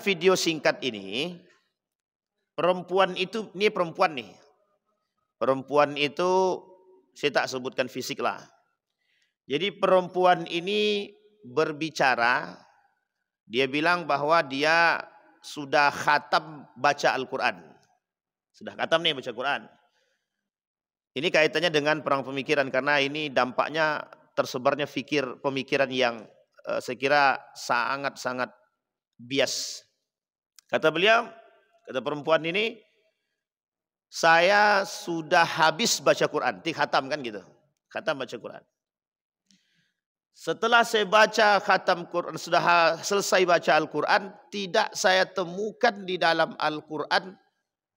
video singkat ini, perempuan itu, ini perempuan nih. Perempuan itu saya tak sebutkan fisik lah. Jadi perempuan ini berbicara, dia bilang bahwa dia sudah khatam baca Al-Quran. Sudah khatam nih baca Quran. Ini kaitannya dengan perang pemikiran karena ini dampaknya tersebarnya pemikiran yang saya kira sangat-sangat bias. Kata beliau, kata perempuan ini, saya sudah habis baca Quran, khatam kan gitu. Khatam baca Quran. Setelah saya baca khatam Quran, sudah selesai baca Al-Quran, tidak saya temukan di dalam Al-Quran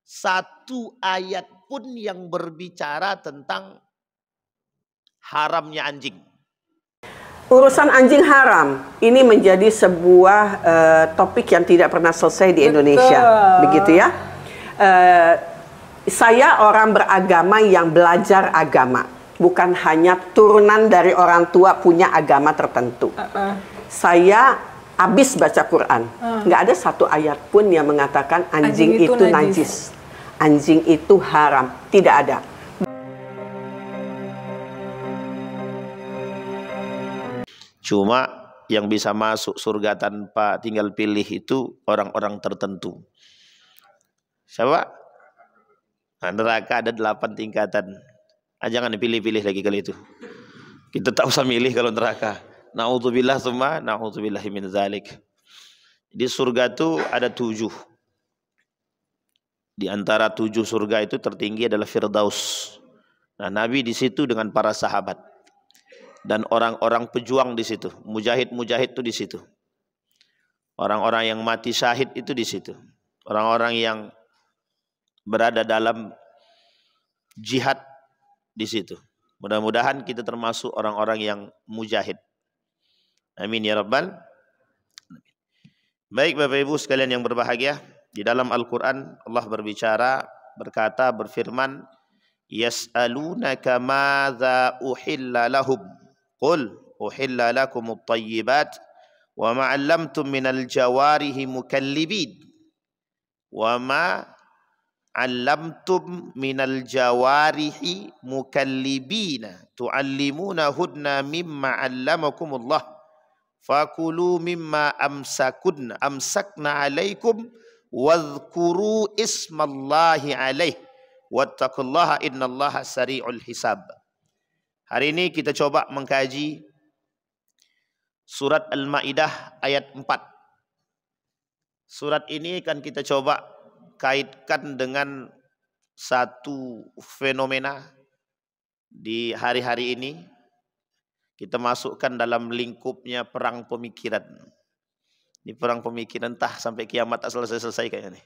satu ayat pun yang berbicara tentang haramnya anjing. Urusan anjing haram ini menjadi sebuah topik yang tidak pernah selesai di Indonesia. Begitu ya. Saya orang beragama yang belajar agama. Bukan hanya turunan dari orang tua punya agama tertentu. Saya habis baca Quran. Nggak ada satu ayat pun yang mengatakan anjing itu najis. Anjing itu haram. Tidak ada. Cuma yang bisa masuk surga tanpa tinggal pilih itu orang-orang tertentu. Siapa? Nah, neraka ada 8 tingkatan. Jangan dipilih-pilih lagi kali itu. Kita tak usah milih kalau neraka. Na'udzubillah tsumma na'udzubillahi min dzalik. Di surga itu ada 7. Di antara 7 surga itu tertinggi adalah Firdaus. Nah, Nabi di situ dengan para sahabat. Dan orang-orang pejuang di situ. Mujahid-mujahid itu di situ. Orang-orang yang mati syahid itu di situ. Orang-orang yang berada dalam jihad di situ. Mudah-mudahan kita termasuk orang-orang yang mujahid. Amin ya rabbal. Baik Bapak Ibu sekalian yang berbahagia, di dalam Al-Qur'an Allah berkata, berfirman, yas'alunaka madza uhilla lahum qul uhilla lakumut thayyibat wa ma 'allamtum minal jawarihi mukallibin wa ma 'allamtum minal jawarihi mukallibina tu'allimunahunna mimma 'allamakumullah fakulu mimma amsakna 'alaikum wadhkuru ismallahi 'alaihi wattaqullaha innallaha sari'ul hisab. Hari ini kita coba mengkaji surat Al-Maidah ayat 4. Surat ini akan kita coba kaitkan dengan satu fenomena di hari-hari ini. Kita masukkan dalam lingkupnya perang pemikiran. Ini perang pemikiran entah sampai kiamat tak selesai-selesai kayaknya nih.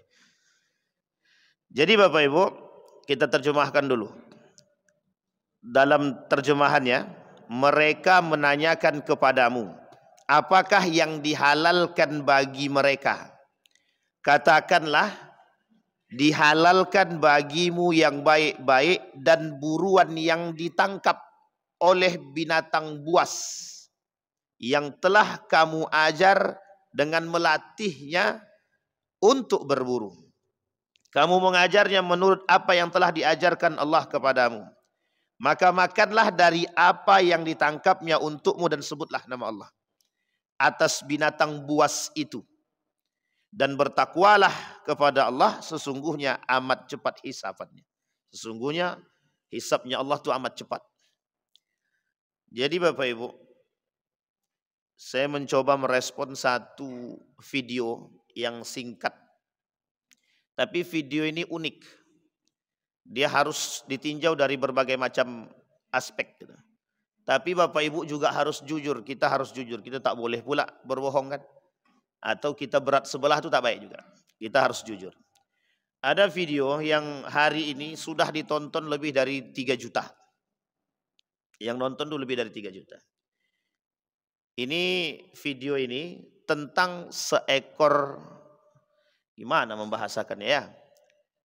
Jadi Bapak Ibu, kita terjemahkan dulu. Dalam terjemahannya, mereka menanyakan kepadamu, apakah yang dihalalkan bagi mereka? Katakanlah, dihalalkan bagimu yang baik-baik dan buruan yang ditangkap oleh binatang buas yang telah kamu ajar dengan melatihnya untuk berburu. Kamu mengajarnya menurut apa yang telah diajarkan Allah kepadamu. Maka makanlah dari apa yang ditangkapnya untukmu dan sebutlah nama Allah atas binatang buas itu. Dan bertakwalah kepada Allah, sesungguhnya amat cepat hisabannya. Sesungguhnya hisabnya Allah itu amat cepat. Jadi Bapak Ibu, saya mencoba merespon satu video yang singkat. Tapi video ini unik. Dia harus ditinjau dari berbagai macam aspek. Tapi Bapak Ibu juga harus jujur. Kita harus jujur. Kita tak boleh pula berbohong kan. Atau kita berat sebelah itu tak baik juga. Kita harus jujur. Ada video yang hari ini sudah ditonton lebih dari 3 juta. Yang nonton itu lebih dari 3 juta. Ini video ini tentang seekor, gimana membahasakannya ya?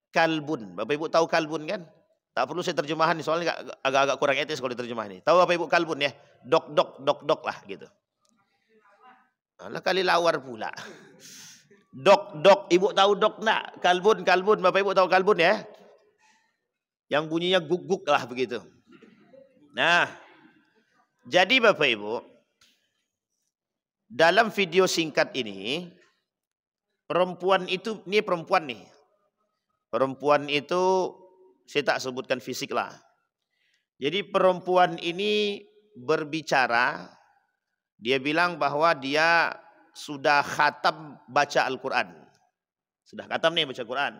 Kalbun. Bapak Ibu tahu kalbun kan? Tak perlu saya terjemahan nih, soalnya agak-agak kurang etis kalau diterjemahan ini. Tahu Bapak Ibu kalbun ya? Dok lah gitu. Alah kali lawar pula. Dok, ibu tahu dok nak? Kalbun, bapak ibu tahu kalbun ya? Yang bunyinya guk-guk lah begitu. Nah, jadi bapak ibu, dalam video singkat ini, perempuan itu, ini perempuan nih. Perempuan itu, saya tak sebutkan fisik lah. Jadi perempuan ini berbicara, dia bilang bahwa dia sudah khatam baca Al-Quran. Sudah khatam nih baca Quran.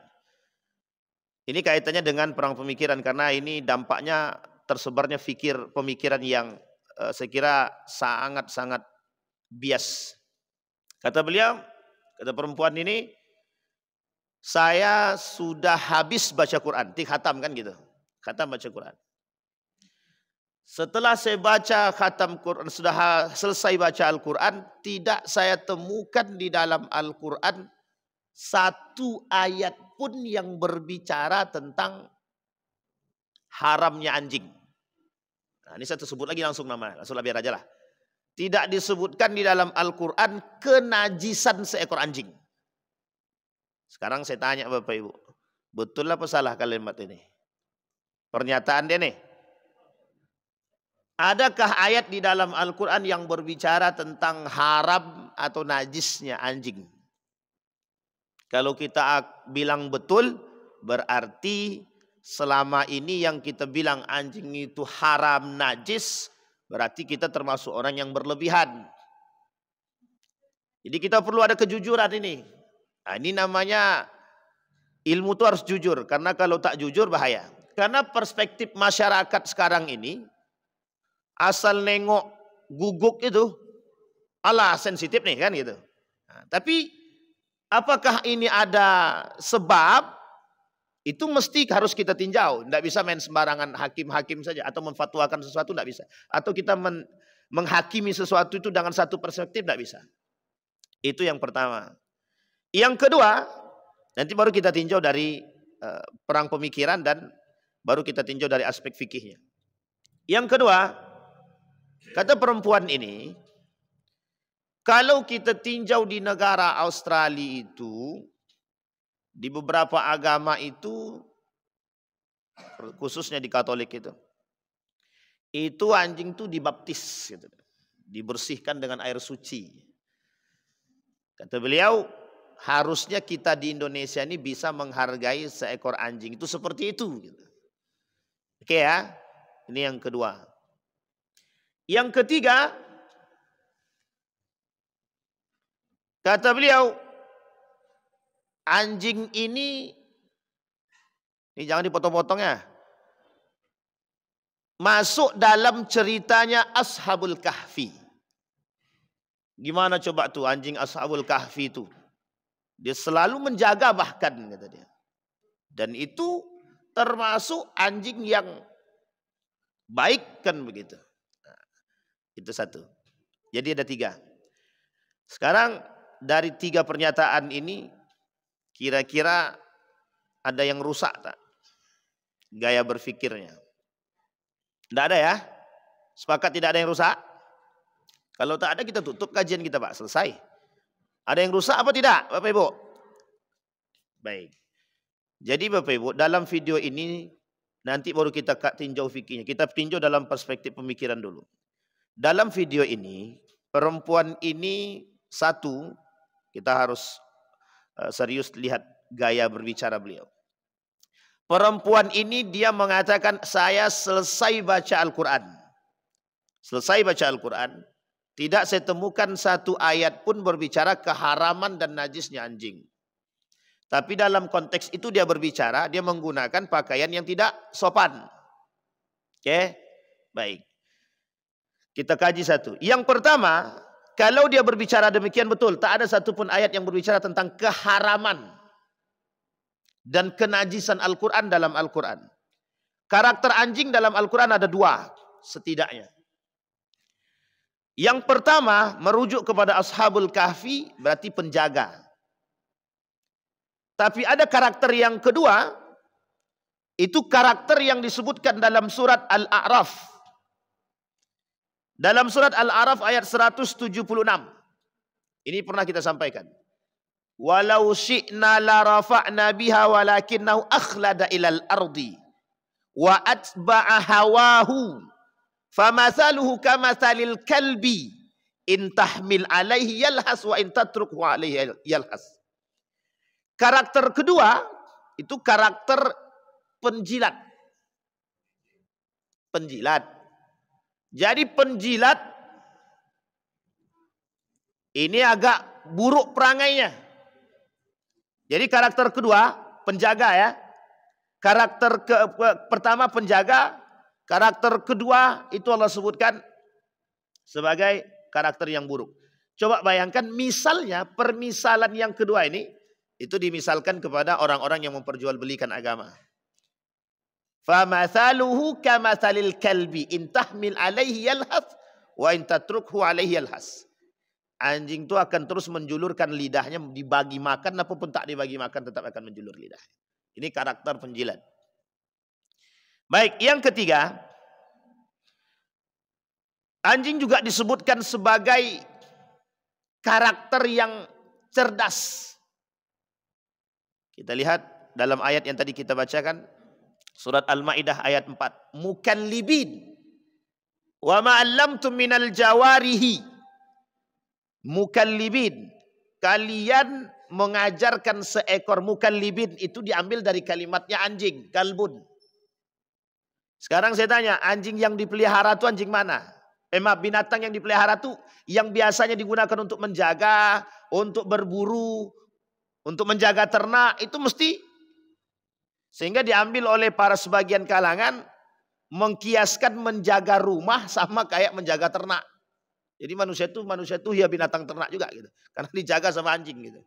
Ini kaitannya dengan perang pemikiran karena ini dampaknya tersebarnya pemikiran yang saya kira sangat-sangat bias. Kata beliau, kata perempuan ini, saya sudah habis baca Quran, khatam kan gitu. Khatam baca Quran. Setelah saya baca khatam Quran, sudah selesai baca Al-Quran, tidak saya temukan di dalam Al-Quran satu ayat pun yang berbicara tentang haramnya anjing. Nah, ini saya sebut lagi langsung nama, langsung biar aja lah. Tidak disebutkan di dalam Al-Quran kenajisan seekor anjing. Sekarang saya tanya Bapak Ibu, betul apa salah kalimat ini? Pernyataan dia nih. Adakah ayat di dalam Al-Quran yang berbicara tentang haram atau najisnya anjing? Kalau kita bilang betul, berarti selama ini yang kita bilang anjing itu haram, najis, berarti kita termasuk orang yang berlebihan. Jadi kita perlu ada kejujuran ini. Nah, ini namanya ilmu itu harus jujur, karena kalau tak jujur bahaya. Karena perspektif masyarakat sekarang ini, asal nengok guguk itu, alah sensitif nih kan gitu. Nah, tapi apakah ini ada sebab? Itu mesti harus kita tinjau. Tidak bisa main sembarangan hakim-hakim saja. Atau memfatwakan sesuatu, tidak bisa. Atau kita menghakimi sesuatu itu dengan satu perspektif, tidak bisa. Itu yang pertama. Yang kedua, nanti baru kita tinjau dari perang pemikiran dan baru kita tinjau dari aspek fikihnya. Yang kedua, kata perempuan ini, kalau kita tinjau di negara Australia itu, di beberapa agama itu, khususnya di Katolik itu anjing itu dibaptis, gitu, dibersihkan dengan air suci. Kata beliau, harusnya kita di Indonesia ini bisa menghargai seekor anjing itu seperti itu. Gitu. Oke ya, ini yang kedua. Yang ketiga, kata beliau, anjing ini jangan dipotong-potong ya. Masuk dalam ceritanya Ashabul Kahfi. Gimana coba tuh anjing Ashabul Kahfi itu? Dia selalu menjaga bahkan kata dia. Dan itu termasuk anjing yang baik kan begitu. Nah, itu satu. Jadi ada 3. Sekarang dari 3 pernyataan ini kira-kira ada yang rusak tak? Gaya berpikirnya. Tidak ada ya? Sepakat tidak ada yang rusak? Kalau tak ada kita tutup kajian kita Pak, selesai. Ada yang rusak apa tidak Bapak Ibu? Baik. Jadi Bapak Ibu dalam video ini nanti baru kita tinjau fikihnya. Kita tinjau dalam perspektif pemikiran dulu. Dalam video ini perempuan ini satu, kita harus serius lihat gaya berbicara beliau. Perempuan ini dia mengatakan saya selesai baca Al-Quran. Selesai baca Al-Quran. Tidak saya temukan satu ayat pun berbicara keharaman dan najisnya anjing. Tapi dalam konteks itu dia berbicara, dia menggunakan pakaian yang tidak sopan. Oke, baik. Kita kaji satu. Yang pertama, kalau dia berbicara demikian betul, tak ada satupun ayat yang berbicara tentang keharaman dan kenajisan Al-Quran dalam Al-Quran. Karakter anjing dalam Al-Quran ada 2 setidaknya. Yang pertama merujuk kepada Ashabul Kahfi berarti penjaga. Tapi ada karakter yang kedua, itu karakter yang disebutkan dalam surat Al-A'raf. Dalam surat Al-A'raf ayat 176. Ini pernah kita sampaikan. walau syi'na la rafa'na biha walakinnahu akhlada ilal ardi wa atba'a hawahu famathaluhu kamathalil kalbi in tahmil alaihi yalhas wa in tatrukhu alaihi yalhas. Karakter kedua itu karakter penjilat. Penjilat. Jadi penjilat ini agak buruk perangainya. Jadi karakter kedua penjaga ya. Karakter pertama penjaga, karakter kedua itu Allah sebutkan sebagai karakter yang buruk. Coba bayangkan misalnya permisalan yang kedua ini itu dimisalkan kepada orang-orang yang memperjualbelikan agama. Famathaluhu kamathalil kalbi in tahmil alaihi yalhas wa in tatrukhu alaihi yalhas. Anjing itu akan terus menjulurkan lidahnya, dibagi makan apapun tak dibagi makan tetap akan menjulur lidah. Ini karakter penjilat. Baik, yang ketiga, anjing juga disebutkan sebagai karakter yang cerdas. Kita lihat dalam ayat yang tadi kita bacakan, surat Al-Maidah ayat 4. Mukallibin wa ma'allamtum minal jawarihi. Mukallibin, kalian mengajarkan seekor. Mukallibin itu diambil dari kalimatnya anjing, kalbun. Sekarang saya tanya, anjing yang dipelihara itu anjing mana? Binatang yang dipelihara itu yang biasanya digunakan untuk menjaga, untuk berburu, untuk menjaga ternak, itu mesti. Sehingga diambil oleh para sebagian kalangan mengkiaskan menjaga rumah sama kayak menjaga ternak. Jadi manusia itu ya binatang ternak juga gitu. Karena dijaga sama anjing gitu.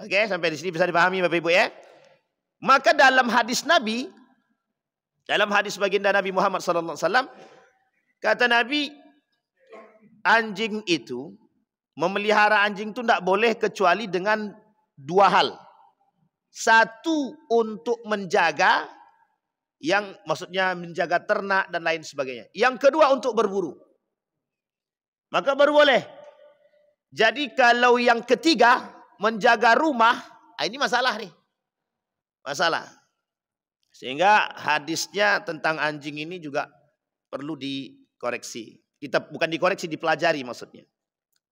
Oke, sampai di sini bisa dipahami Bapak Ibu ya. Maka dalam hadis Nabi, dalam hadis baginda Nabi Muhammad SAW, kata Nabi, anjing itu, memelihara anjing itu tidak boleh kecuali dengan dua hal. Satu, untuk menjaga, yang maksudnya menjaga ternak dan lain sebagainya. Yang kedua, untuk berburu. Maka baru boleh. Jadi kalau yang ketiga, menjaga rumah, ini masalah nih. Masalah. Sehingga hadisnya tentang anjing ini juga perlu dikoreksi. Kita bukan dikoreksi, dipelajari maksudnya.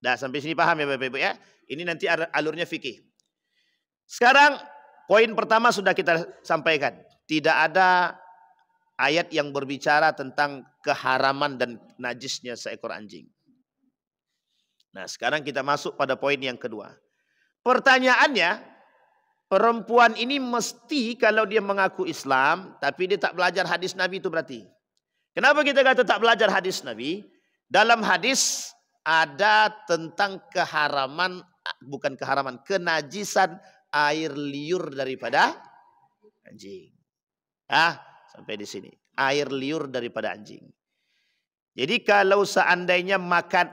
Nah, sampai sini paham ya Bapak Ibu ya. Ini nanti alurnya fikih. Sekarang poin pertama sudah kita sampaikan. Tidak ada ayat yang berbicara tentang keharaman dan najisnya seekor anjing. Nah, sekarang kita masuk pada poin yang kedua. Pertanyaannya, perempuan ini mesti kalau dia mengaku Islam, tapi dia tak belajar hadis Nabi itu berarti. Kenapa kita kata tak belajar hadis Nabi? Dalam hadis ada tentang keharaman, bukan keharaman, kenajisan air liur daripada anjing. Sampai di sini. Air liur daripada anjing. Jadi kalau seandainya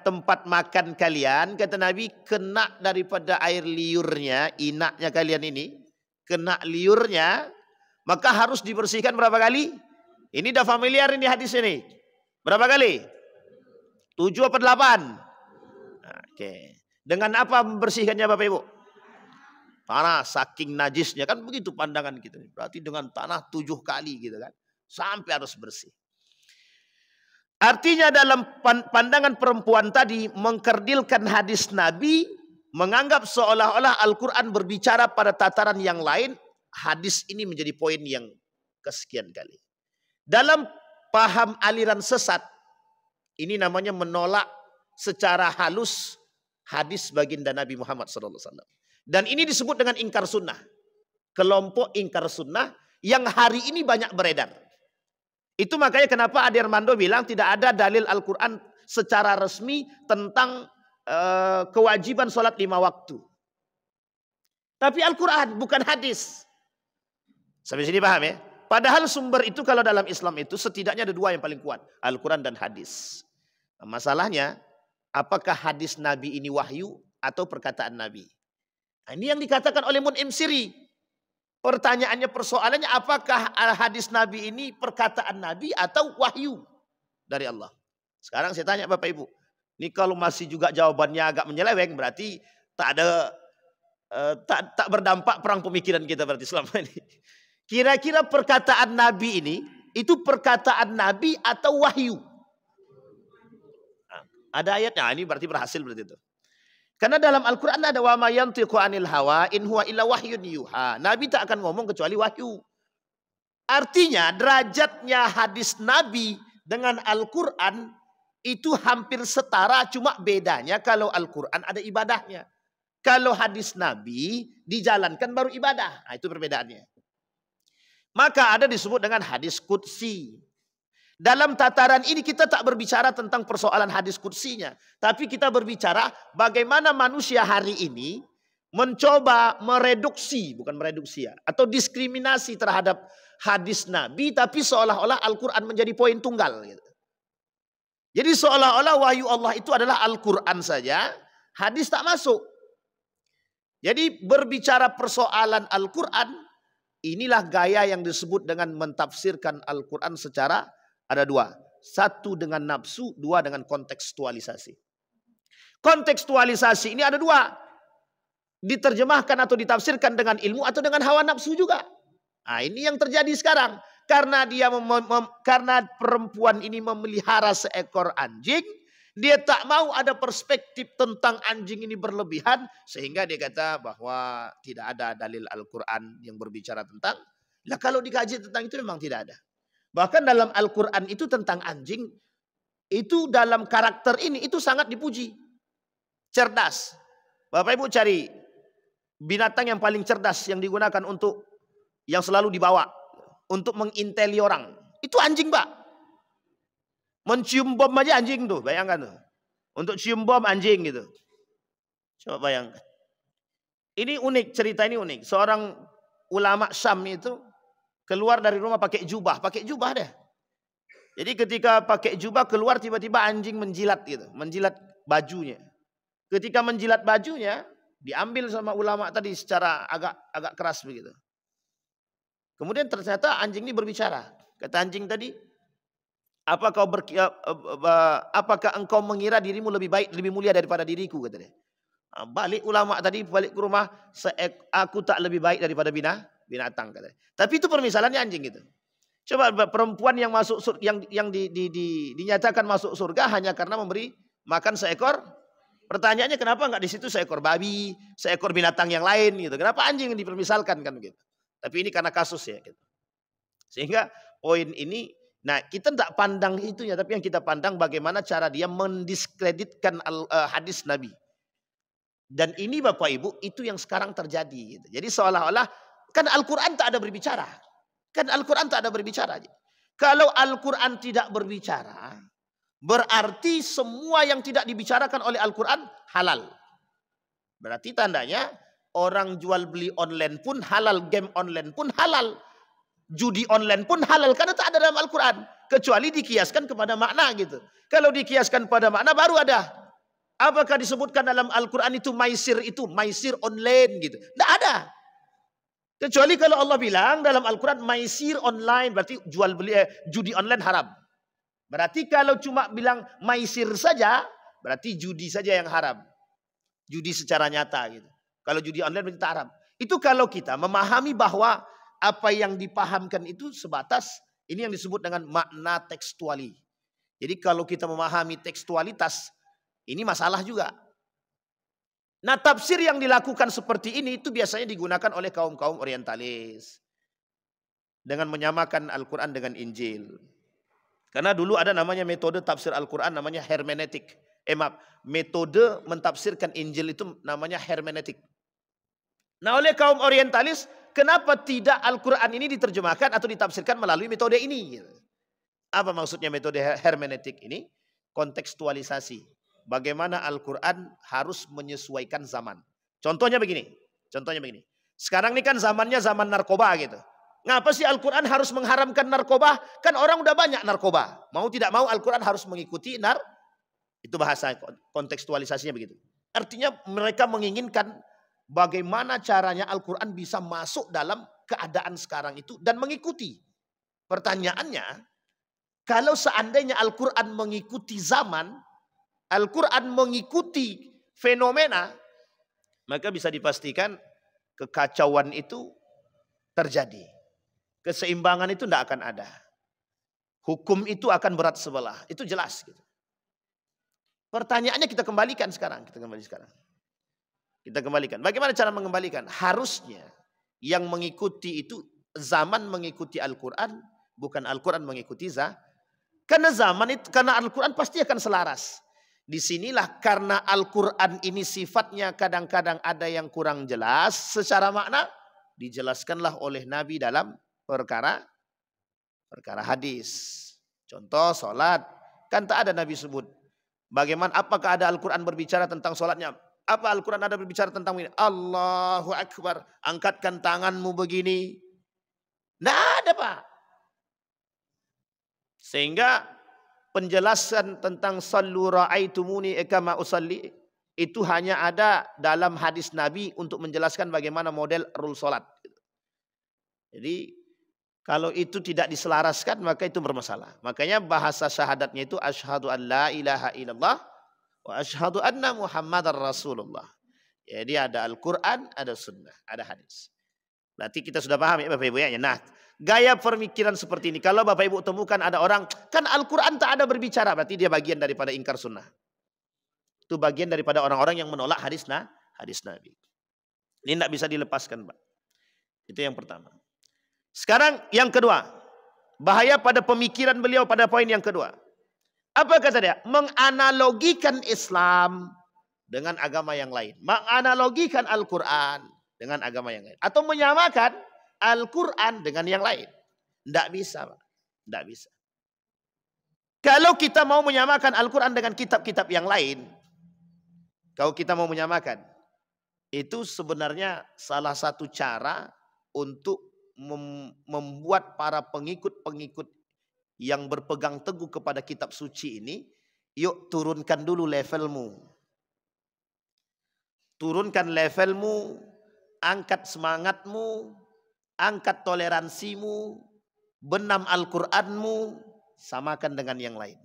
tempat makan kalian, kata Nabi, kena daripada air liurnya, inaknya kalian ini, kena liurnya, maka harus dibersihkan berapa kali? Ini dah familiar ini hadis ini. Berapa kali? 7 atau 8? Oke. Dengan apa membersihkannya Bapak Ibu? Tanah, saking najisnya, kan begitu pandangan kita. Berarti dengan tanah 7 kali gitu kan. Sampai harus bersih. Artinya dalam pandangan perempuan tadi mengkerdilkan hadis Nabi, menganggap seolah-olah Al-Quran berbicara pada tataran yang lain. Hadis ini menjadi poin yang kesekian kali. Dalam paham aliran sesat, ini namanya menolak secara halus hadis baginda Nabi Muhammad SAW. Dan ini disebut dengan ingkar sunnah. Kelompok ingkar sunnah yang hari ini banyak beredar. Itu makanya kenapa Ade Armando bilang tidak ada dalil Al-Quran secara resmi tentang kewajiban sholat 5 waktu. Tapi Al-Quran bukan hadis. Sampai sini paham ya? Padahal sumber itu kalau dalam Islam itu setidaknya ada 2 yang paling kuat. Al-Quran dan hadis. Nah, masalahnya apakah hadis Nabi ini wahyu atau perkataan Nabi? Nah, ini yang dikatakan oleh Mun'im Siri. Pertanyaannya, persoalannya, apakah hadis Nabi ini perkataan Nabi atau wahyu dari Allah? Sekarang saya tanya Bapak Ibu. Ini kalau masih juga jawabannya agak menyeleweng, berarti tak ada tak berdampak perang pemikiran kita berarti selama ini. Kira-kira perkataan Nabi ini itu perkataan Nabi atau wahyu? Nah, ada ayatnya, ini berarti berhasil berarti itu. Karena dalam Al-Quran ada wa ma yantiqu anil hawa in huwa illa wahyun yuha. Nabi tak akan ngomong kecuali wahyu. Artinya derajatnya hadis Nabi dengan Al-Quran itu hampir setara, cuma bedanya kalau Al-Quran ada ibadahnya. Kalau hadis Nabi dijalankan baru ibadah. Nah, itu perbedaannya. Maka ada disebut dengan hadis qudsi. Dalam tataran ini kita tak berbicara tentang persoalan hadis qudsinya. Tapi kita berbicara bagaimana manusia hari ini mencoba mereduksi, bukan mereduksi ya, atau diskriminasi terhadap hadis Nabi. Tapi seolah-olah Al-Quran menjadi poin tunggal. Gitu. Jadi seolah-olah wahyu Allah itu adalah Al-Quran saja. Hadis tak masuk. Jadi berbicara persoalan Al-Quran. Inilah gaya yang disebut dengan mentafsirkan Al-Quran secara ada dua. Satu dengan nafsu, dua dengan kontekstualisasi. Kontekstualisasi ini ada dua. Diterjemahkan atau ditafsirkan dengan ilmu atau dengan hawa nafsu juga. Nah, ini yang terjadi sekarang. Karena karena perempuan ini memelihara seekor anjing, dia tak mau ada perspektif tentang anjing ini berlebihan. Sehingga dia kata bahwa tidak ada dalil Al-Quran yang berbicara tentang. Nah, kalau dikaji tentang itu memang tidak ada. Bahkan dalam Al-Quran itu tentang anjing. Itu dalam karakter ini itu sangat dipuji. Cerdas. Bapak Ibu cari binatang yang paling cerdas yang digunakan untuk. Yang selalu dibawa. Untuk menginteli orang. Itu anjing Pak. Mencium bom aja anjing tuh, bayangkan tuh. Untuk cium bom anjing gitu. Coba bayangkan. Ini unik, cerita ini unik. Seorang ulama Syam itu keluar dari rumah pakai jubah deh. Jadi ketika pakai jubah keluar tiba-tiba anjing menjilat gitu, menjilat bajunya. Ketika menjilat bajunya diambil sama ulama tadi secara agak keras begitu. Kemudian ternyata anjing ini berbicara. Kata anjing tadi, apakah engkau mengira dirimu lebih baik, lebih mulia daripada diriku? Kata dia. Balik ulama tadi, balik ke rumah, aku tak lebih baik daripada binatang. Kata dia. Tapi itu permisalannya anjing gitu. Coba perempuan yang masuk yang dinyatakan masuk surga hanya karena memberi makan seekor. Pertanyaannya kenapa nggak di situ seekor babi, seekor binatang yang lain gitu? Kenapa anjing yang dipermisalkan kan gitu? Tapi ini karena kasus ya. Gitu. Sehingga poin ini. Nah kita tidak pandang itunya, tapi yang kita pandang bagaimana cara dia mendiskreditkan hadis Nabi. Dan ini Bapak Ibu itu yang sekarang terjadi. Gitu. Jadi seolah-olah kan Al-Quran tak ada berbicara. Kan Al-Quran tak ada berbicara. Kalau Al-Quran tidak berbicara, berarti semua yang tidak dibicarakan oleh Al-Quran halal. Berarti tandanya orang jual beli online pun halal, game online pun halal. Judi online pun halal karena tak ada dalam Al-Quran. Kecuali dikiaskan kepada makna gitu. Kalau dikiaskan pada makna baru ada. Apakah disebutkan dalam Al-Quran itu maisir online gitu. Tidak ada. Kecuali kalau Allah bilang dalam Al-Quran maisir online berarti jual beli judi online haram. Berarti kalau cuma bilang maisir saja berarti judi saja yang haram. Judi secara nyata gitu. Kalau judi online berarti tak haram. Itu kalau kita memahami bahwa apa yang dipahamkan itu sebatas ini yang disebut dengan makna tekstuali. Jadi kalau kita memahami tekstualitas ini masalah juga. Nah tafsir yang dilakukan seperti ini itu biasanya digunakan oleh kaum-kaum orientalis. Dengan menyamakan Al-Quran dengan Injil. Karena dulu ada namanya metode tafsir Al-Quran namanya hermeneutik. Metode mentafsirkan Injil itu namanya hermeneutik. Nah oleh kaum orientalis, kenapa tidak Al-Quran ini diterjemahkan atau ditafsirkan melalui metode ini? Apa maksudnya metode hermeneutik ini? Kontekstualisasi. Bagaimana Al-Quran harus menyesuaikan zaman. Contohnya begini. Sekarang ini kan zamannya zaman narkoba gitu. Ngapa sih Al-Quran harus mengharamkan narkoba? Kan orang udah banyak narkoba. Mau tidak mau Al-Quran harus mengikuti itu bahasa kontekstualisasinya begitu. Artinya mereka menginginkan bagaimana caranya Al-Quran bisa masuk dalam keadaan sekarang itu dan mengikuti. Pertanyaannya, kalau seandainya Al-Quran mengikuti zaman, Al-Quran mengikuti fenomena, maka bisa dipastikan kekacauan itu terjadi. Keseimbangan itu tidak akan ada. Hukum itu akan berat sebelah. Itu jelas. Gitu. Pertanyaannya kita kembalikan sekarang. Kita kembalikan. Bagaimana cara mengembalikan? Harusnya yang mengikuti itu zaman mengikuti Al-Quran, bukan Al-Quran mengikuti zaman. Karena zaman itu, karena Al-Quran pasti akan selaras. Disinilah karena Al-Quran ini sifatnya kadang-kadang ada yang kurang jelas secara makna, dijelaskanlah oleh Nabi dalam perkara hadis. Contoh solat, kan tak ada Nabi sebut. Bagaimana, apakah ada Al-Quran berbicara tentang solatnya? Apa Al-Quran ada berbicara tentang ini? Allahu Akbar, angkatkan tanganmu begini. Tidak ada Pak. Sehingga penjelasan tentang sallu ra'aitumuni kama usalli itu hanya ada dalam hadis Nabi untuk menjelaskan bagaimana model rule salat. Jadi kalau itu tidak diselaraskan maka itu bermasalah. Makanya bahasa syahadatnya itu asyhadu an la ilaha illallah wa asyhadu anna muhammadar rasulullah. Jadi ada Al-Quran, ada sunnah, ada hadis. Berarti kita sudah paham ya Bapak Ibu ya. Nah, gaya pemikiran seperti ini. Kalau Bapak Ibu temukan ada orang, kan Al-Quran tak ada berbicara. Berarti dia bagian daripada ingkar sunnah. Itu bagian daripada orang-orang yang menolak hadis Nabi. Ini tidak bisa dilepaskan Pak. Itu yang pertama. Sekarang yang kedua. Bahaya pada pemikiran beliau pada poin yang kedua. Apa kata dia? Menganalogikan Islam dengan agama yang lain. Menganalogikan Al-Quran dengan agama yang lain. Atau menyamakan Al-Quran dengan yang lain. Tidak bisa Pak. Tidak bisa. Kalau kita mau menyamakan Al-Quran dengan kitab-kitab yang lain. Kalau kita mau menyamakan. Itu sebenarnya salah satu cara untuk membuat para pengikut-pengikut yang berpegang teguh kepada kitab suci ini. Yuk turunkan dulu levelmu. Turunkan levelmu. Angkat semangatmu. Angkat toleransimu, benam Al-Quranmu, samakan dengan yang lain.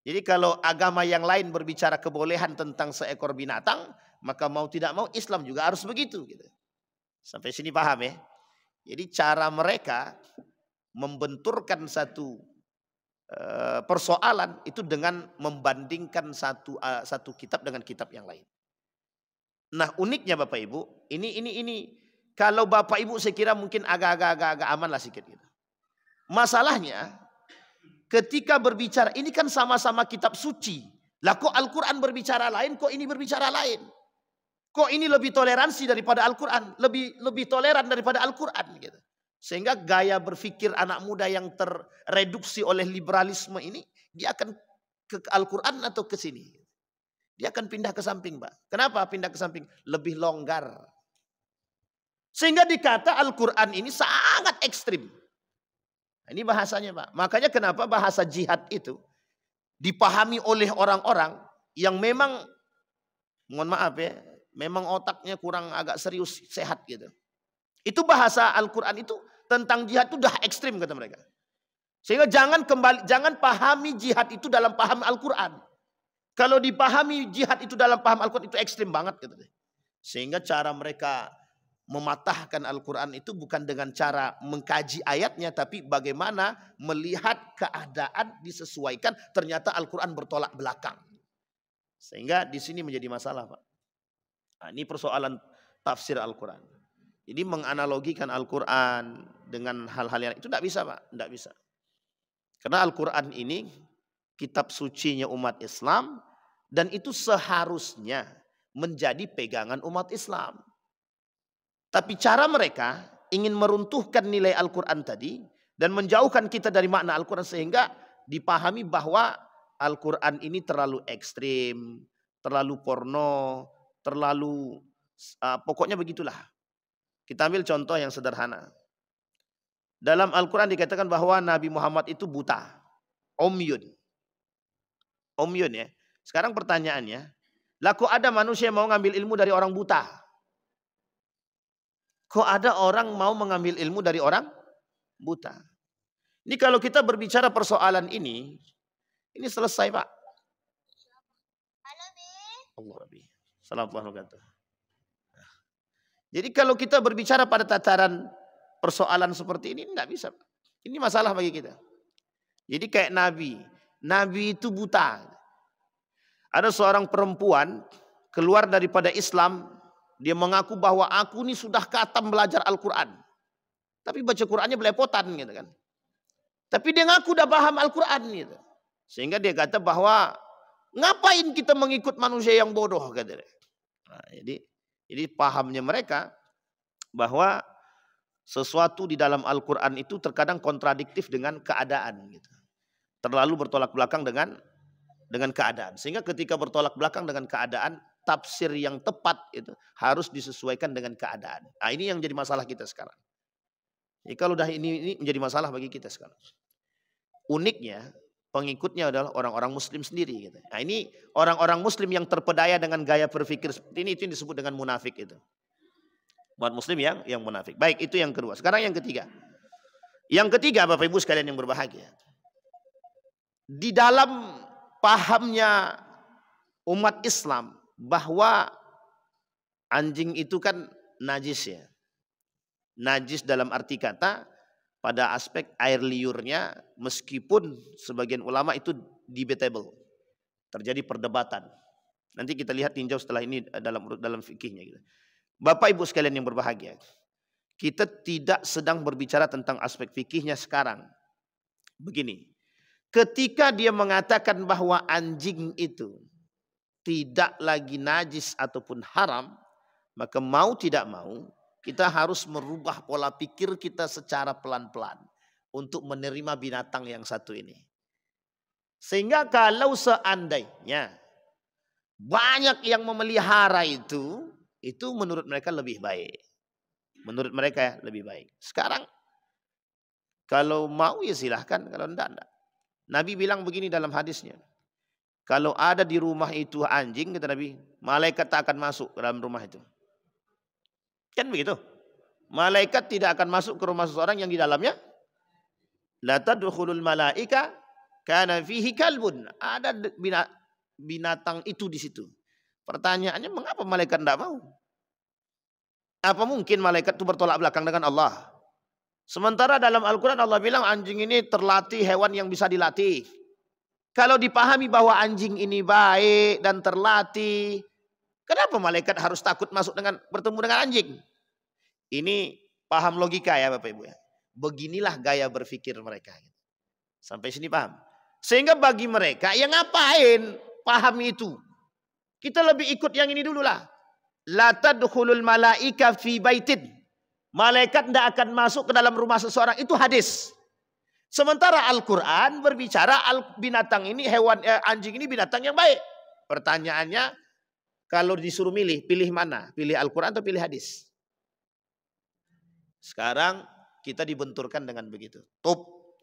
Jadi kalau agama yang lain berbicara kebolehan tentang seekor binatang, maka mau tidak mau Islam juga harus begitu. Gitu. Sampai sini paham ya? Jadi cara mereka membenturkan satu persoalan itu dengan membandingkan satu kitab dengan kitab yang lain. Nah uniknya Bapak Ibu, ini kalau Bapak Ibu saya kira mungkin agak aman lah sedikit gitu. Masalahnya ketika berbicara ini kan sama-sama kitab suci. Lah kok Al-Quran berbicara lain, kok ini berbicara lain? Kok ini lebih toleransi daripada Al-Quran, lebih toleran daripada Al-Quran gitu. Sehingga gaya berpikir anak muda yang terreduksi oleh liberalisme ini dia akan ke Al-Quran atau ke sini. Dia akan pindah ke samping, Pak. Kenapa pindah ke samping? Lebih longgar. Sehingga dikata Al-Quran ini sangat ekstrim. Nah, ini bahasanya Pak. Makanya kenapa bahasa jihad itu dipahami oleh orang-orang yang memang, mohon maaf ya, memang otaknya kurang agak serius, sehat gitu. Itu bahasa Al-Quran itu tentang jihad itu dah ekstrim kata mereka. Sehingga jangan pahami jihad itu dalam paham Al-Quran. Kalau dipahami jihad itu dalam paham Al-Quran itu ekstrim banget gitu. Sehingga cara mereka mematahkan Al-Quran itu bukan dengan cara mengkaji ayatnya, tapi bagaimana melihat keadaan disesuaikan. Ternyata Al-Quran bertolak belakang. Sehingga di sini menjadi masalah Pak. Nah, ini persoalan tafsir Al-Quran. Jadi menganalogikan Al-Quran dengan hal-hal yang itu tidak bisa Pak. Tidak bisa. Karena Al-Quran ini kitab sucinya umat Islam. Dan itu seharusnya menjadi pegangan umat Islam. Tapi cara mereka ingin meruntuhkan nilai Al-Quran tadi dan menjauhkan kita dari makna Al-Quran sehingga dipahami bahwa Al-Quran ini terlalu ekstrim, terlalu porno, terlalu pokoknya begitulah. Kita ambil contoh yang sederhana. Dalam Al-Quran dikatakan bahwa Nabi Muhammad itu buta, umyun. Umyun ya. Sekarang pertanyaannya, lah kok ada manusia yang mau ngambil ilmu dari orang buta? Kok ada orang mau mengambil ilmu dari orang buta? Ini kalau kita berbicara persoalan ini selesai Pak. Allah Rabbi. Assalamualaikum warahmatullahi wabarakatuh. Jadi kalau kita berbicara pada tataran persoalan seperti ini, tidak bisa. Ini masalah bagi kita. Jadi kayak Nabi. Nabi itu buta. Ada seorang perempuan keluar daripada Islam. Dia mengaku bahwa aku ini sudah khatam belajar Al-Quran. Tapi baca Qurannya belepotan gitu kan. Tapi dia ngaku udah paham Al-Quran gitu. Sehingga dia kata bahwa ngapain kita mengikut manusia yang bodoh kata dia. Nah, jadi pahamnya mereka bahwa sesuatu di dalam Al-Quran itu terkadang kontradiktif dengan keadaan gitu. Terlalu bertolak belakang dengan keadaan. Sehingga ketika bertolak belakang dengan keadaan, tafsir yang tepat itu harus disesuaikan dengan keadaan. Nah, ini yang jadi masalah kita sekarang. Jadi kalau dah ini menjadi masalah bagi kita sekarang. Uniknya pengikutnya adalah orang-orang Muslim sendiri. Gitu. Nah, ini orang-orang Muslim yang terpedaya dengan gaya berpikir seperti ini, itu yang disebut dengan munafik itu. Buat Muslim yang munafik. Baik, itu yang kedua. Sekarang yang ketiga. Yang ketiga, Bapak Ibu sekalian yang berbahagia. Di dalam pahamnya umat Islam bahwa anjing itu kan najis ya. Najis dalam arti kata pada aspek air liurnya, meskipun sebagian ulama itu debatable. Terjadi perdebatan. Nanti kita lihat tinjau setelah ini dalam fikihnya gitu. Bapak Ibu sekalian yang berbahagia, kita tidak sedang berbicara tentang aspek fikihnya sekarang. Begini, ketika dia mengatakan bahwa anjing itu tidak lagi najis ataupun haram, maka mau tidak mau kita harus merubah pola pikir kita secara pelan-pelan untuk menerima binatang yang satu ini. Sehingga kalau seandainya banyak yang memelihara itu menurut mereka lebih baik. Menurut mereka lebih baik. Sekarang kalau mau ya silahkan, kalau enggak. Nabi bilang begini dalam hadisnya. Kalau ada di rumah itu anjing, kata Nabi, malaikat tak akan masuk ke dalam rumah itu. Kan begitu. Malaikat tidak akan masuk ke rumah seseorang yang di dalamnya la tadkhulul malaika kana fihi kalbun. Ada binatang itu di situ. Pertanyaannya, mengapa malaikat tidak mau? Apa mungkin malaikat itu bertolak belakang dengan Allah? Sementara dalam Al-Quran Allah bilang anjing ini terlatih, hewan yang bisa dilatih. Kalau dipahami bahwa anjing ini baik dan terlatih, kenapa malaikat harus takut bertemu dengan anjing? Ini paham logika ya Bapak Ibu ya. Beginilah gaya berpikir mereka. Sampai sini paham? Sehingga bagi mereka, ya ngapain paham itu? Kita lebih ikut yang ini dulu lah. La tadkhulul malaika fi baitin. Malaikat tidak akan masuk ke dalam rumah seseorang. Itu hadis. Sementara Al-Quran berbicara binatang ini, anjing ini binatang yang baik. Pertanyaannya, kalau disuruh pilih mana? Pilih Al-Quran atau pilih hadis? Sekarang kita dibenturkan dengan begitu.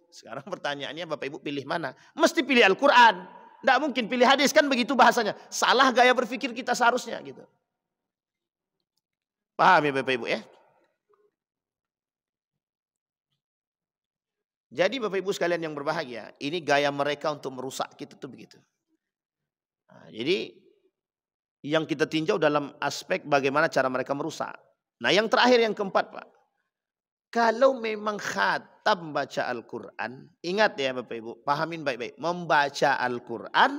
Sekarang pertanyaannya Bapak Ibu pilih mana? Mesti pilih Al-Quran. Tidak mungkin pilih hadis, kan begitu bahasanya. Salah gaya berpikir kita seharusnya gitu. Paham ya Bapak Ibu ya? Jadi Bapak Ibu sekalian yang berbahagia, ini gaya mereka untuk merusak kita tuh begitu. Nah, jadi yang kita tinjau dalam aspek bagaimana cara mereka merusak. Nah yang terakhir yang keempat Pak. Kalau memang khatam baca Al-Quran, ingat ya Bapak Ibu, pahamin baik-baik. Membaca Al-Quran,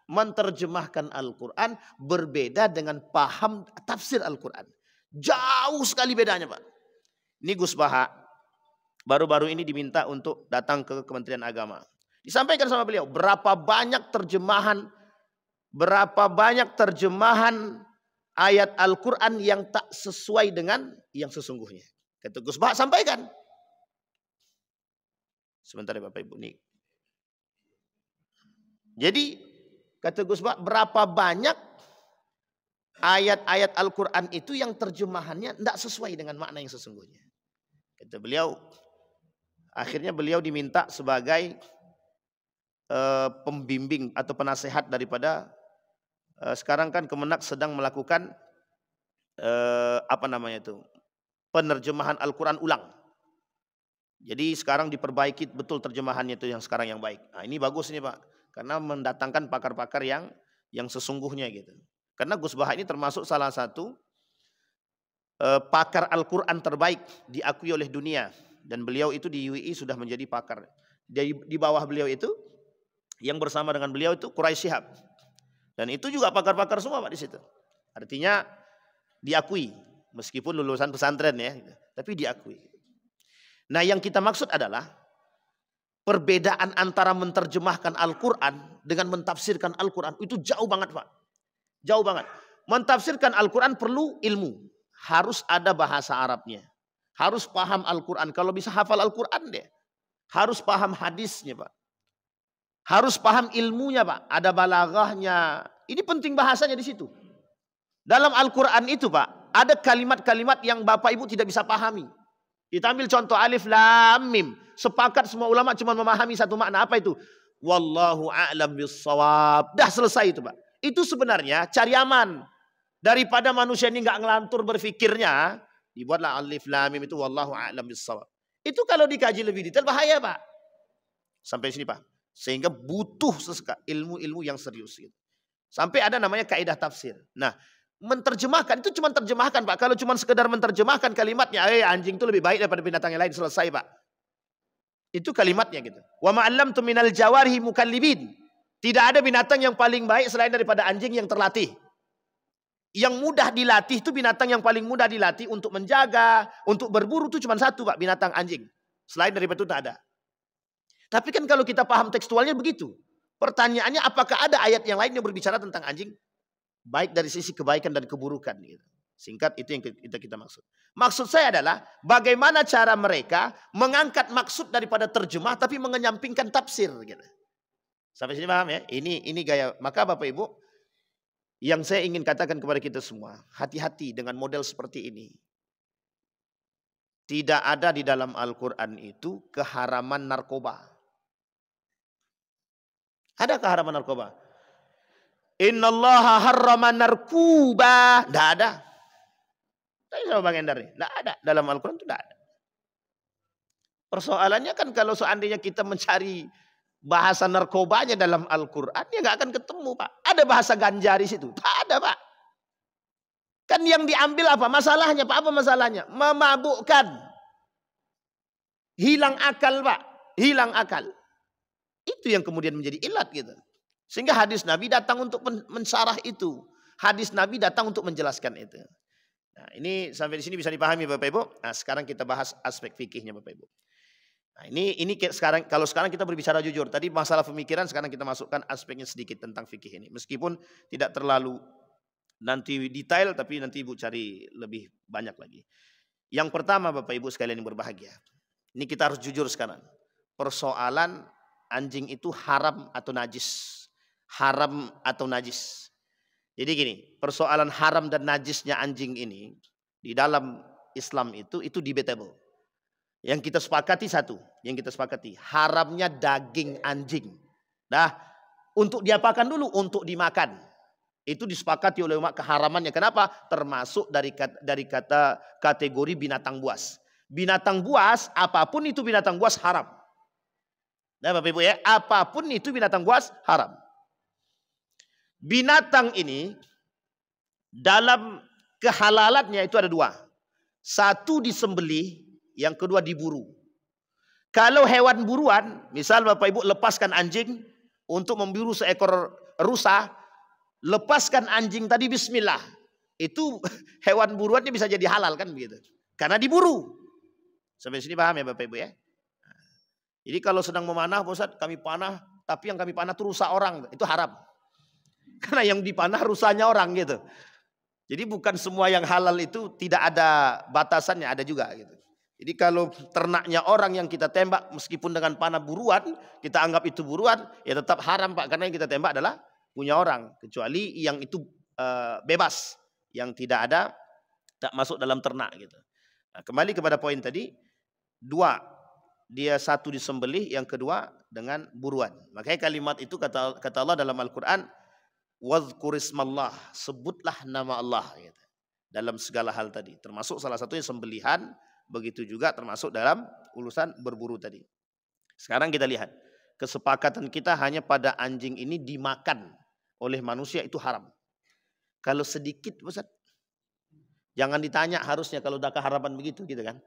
menerjemahkan Al-Quran berbeda dengan paham tafsir Al-Quran. Jauh sekali bedanya Pak. Ini Gus Baha baru-baru ini diminta untuk datang ke Kementerian Agama. Disampaikan sama beliau berapa banyak terjemahan ayat Al-Quran yang tak sesuai dengan yang sesungguhnya. Kata Gus Baha sampaikan. Sebentar ya Bapak Ibu nih. Jadi kata Gus Baha berapa banyak ayat-ayat Al-Quran itu yang terjemahannya tidak sesuai dengan makna yang sesungguhnya. Kata beliau, akhirnya beliau diminta sebagai pembimbing atau penasehat daripada sekarang kan Kemenak sedang melakukan penerjemahan Al-Quran ulang. Jadi sekarang diperbaiki betul terjemahannya itu yang sekarang yang baik. Nah ini bagus nih Pak, karena mendatangkan pakar-pakar yang sesungguhnya gitu. Karena Gus Baha ini termasuk salah satu pakar Al-Quran terbaik diakui oleh dunia. Dan beliau itu di UI sudah menjadi pakar. Di bawah beliau itu, yang bersama dengan beliau itu Quraisy Shihab. Dan itu juga pakar-pakar semua Pak di situ. Artinya diakui. Meskipun lulusan pesantren ya. Tapi diakui. Nah yang kita maksud adalah perbedaan antara menerjemahkan Al-Quran dengan mentafsirkan Al-Quran itu jauh banget Pak. Jauh banget. Mentafsirkan Al-Quran perlu ilmu. Harus ada bahasa Arabnya. Harus paham Al-Quran. Kalau bisa hafal Al-Quran deh. Harus paham hadisnya Pak. Harus paham ilmunya Pak. Ada balaghahnya. Ini penting bahasanya di situ. Dalam Al-Quran itu Pak. Ada kalimat-kalimat yang Bapak Ibu tidak bisa pahami. Kita ambil contoh alif lam mim. Sepakat semua ulama cuma memahami satu makna. Apa itu? Wallahu a'lam bissawab. Dah selesai itu Pak. Itu sebenarnya cari aman. Daripada manusia ini nggak ngelantur berfikirnya. Dibuatlah alif lam mim itu wallahu a'lam bissawab. Itu kalau dikaji lebih detail bahaya Pak. Sampai sini Pak. Sehingga butuh ilmu-ilmu yang serius. Gitu. Sampai ada namanya kaidah tafsir. Nah menterjemahkan itu cuma terjemahkan Pak. Kalau cuma sekedar menterjemahkan kalimatnya. Anjing itu lebih baik daripada binatang yang lain. Selesai Pak. Itu kalimatnya gitu. Wa ma'allamtu minal jawarhi mukallibin. Tidak ada binatang yang paling baik selain daripada anjing yang terlatih. Yang mudah dilatih itu binatang yang paling mudah dilatih untuk menjaga, untuk berburu itu cuma satu Pak, binatang anjing. Selain daripada itu tak ada. Tapi kan kalau kita paham tekstualnya begitu. Pertanyaannya apakah ada ayat yang lain yang berbicara tentang anjing? Baik dari sisi kebaikan dan keburukan. Gitu. Singkat itu yang kita maksud. Maksud saya adalah bagaimana cara mereka mengangkat maksud daripada terjemah tapi mengenyampingkan tafsir. Gitu. Sampai sini paham ya? Ini gaya. Maka Bapak Ibu, yang saya ingin katakan kepada kita semua, hati-hati dengan model seperti ini. Tidak ada di dalam Al-Quran itu keharaman narkoba. Ada keharaman narkoba. Innallaha harrama narkuba. Tidak ada. Tanya sama Bang Endar nih. Tidak ada. Dalam Al-Quran itu tidak ada. Persoalannya kan kalau seandainya kita mencari bahasa narkobanya dalam Al-Quran, ya nggak akan ketemu Pak. Ada bahasa ganja di situ? Tak ada Pak. Kan yang diambil apa? Masalahnya Pak, apa masalahnya? Memabukkan. Hilang akal Pak. Hilang akal. Itu yang kemudian menjadi ilat gitu. Sehingga hadis Nabi datang untuk mensyarah itu. Hadis Nabi datang untuk menjelaskan itu. Nah ini sampai di sini bisa dipahami Bapak Ibu. Nah sekarang kita bahas aspek fikihnya Bapak Ibu. Nah, ini sekarang kalau sekarang kita berbicara jujur, tadi masalah pemikiran sekarang kita masukkan aspeknya sedikit tentang fikih ini. Meskipun tidak terlalu nanti detail tapi nanti Ibu cari lebih banyak lagi. Yang pertama Bapak Ibu sekalian yang berbahagia. Ini kita harus jujur sekarang. Persoalan anjing itu haram atau najis. Haram atau najis. Jadi gini, persoalan haram dan najisnya anjing ini di dalam Islam itu debatable. Yang kita sepakati satu, yang kita sepakati haramnya daging anjing. Nah, untuk diapakan dulu? Untuk dimakan. Itu disepakati oleh umat keharamannya. Kenapa? Termasuk dari kata kategori binatang buas. Binatang buas, apapun itu binatang buas haram. Nah, Bapak Ibu ya, apapun itu binatang buas haram. Binatang ini dalam kehalalannya itu ada dua. Satu disembelih. Yang kedua diburu. Kalau hewan buruan, misal Bapak Ibu lepaskan anjing untuk memburu seekor rusa, lepaskan anjing tadi bismillah. Itu hewan buruannya bisa jadi halal kan begitu. Karena diburu. Sampai sini paham ya Bapak Ibu ya? Jadi kalau sedang memanah, Pak Ustadz, kami panah, tapi yang kami panah itu rusa orang, itu haram. Karena yang dipanah rusanya orang gitu. Jadi bukan semua yang halal itu tidak ada batasannya, ada juga gitu. Jadi kalau ternaknya orang yang kita tembak meskipun dengan panah buruan, kita anggap itu buruan, ya tetap haram Pak. Karena yang kita tembak adalah punya orang. Kecuali yang itu bebas. Yang tidak ada, tak masuk dalam ternak gitu. Nah, kembali kepada poin tadi, dua. Dia satu disembelih, yang kedua dengan buruan. Makanya kalimat itu kata Allah dalam Al-Quran, wadhkurismallah, sebutlah nama Allah. Gitu. Dalam segala hal tadi. Termasuk salah satunya sembelihan. Begitu juga termasuk dalam urusan berburu tadi. Sekarang kita lihat. Kesepakatan kita hanya pada anjing ini dimakan oleh manusia itu haram. Kalau sedikit Ustaz, Jangan ditanya harusnya kalau udah keharaman begitu gitu kan.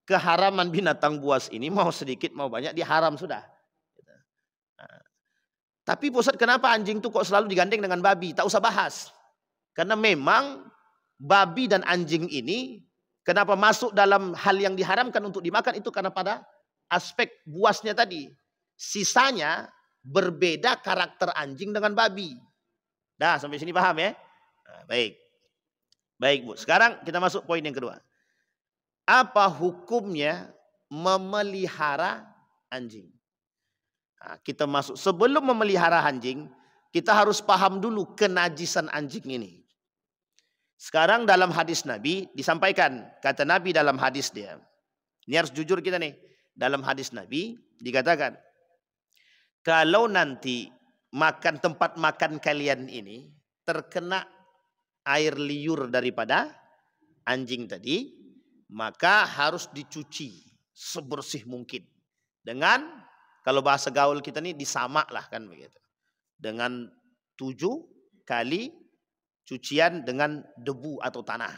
Keharaman binatang buas ini mau sedikit mau banyak diharam sudah. Nah, tapi Ustaz, kenapa anjing itu kok selalu digandeng dengan babi? Tak usah bahas. Karena memang babi dan anjing ini kenapa masuk dalam hal yang diharamkan untuk dimakan itu karena pada aspek buasnya tadi. Sisanya berbeda karakter anjing dengan babi. Dah sampai sini paham ya? Nah, baik. Baik Bu, sekarang kita masuk poin yang kedua. Apa hukumnya memelihara anjing? Nah, kita masuk, sebelum memelihara anjing, kita harus paham dulu kenajisan anjing ini. Sekarang dalam hadis Nabi disampaikan, kata Nabi dalam hadis dia. Ini harus jujur kita nih. Dalam hadis Nabi dikatakan, kalau nanti makan tempat makan kalian ini terkena air liur daripada anjing tadi, maka harus dicuci sebersih mungkin. Dengan, kalau bahasa gaul kita nih disamak lah kan begitu. Dengan 7 kali cucian dengan debu atau tanah.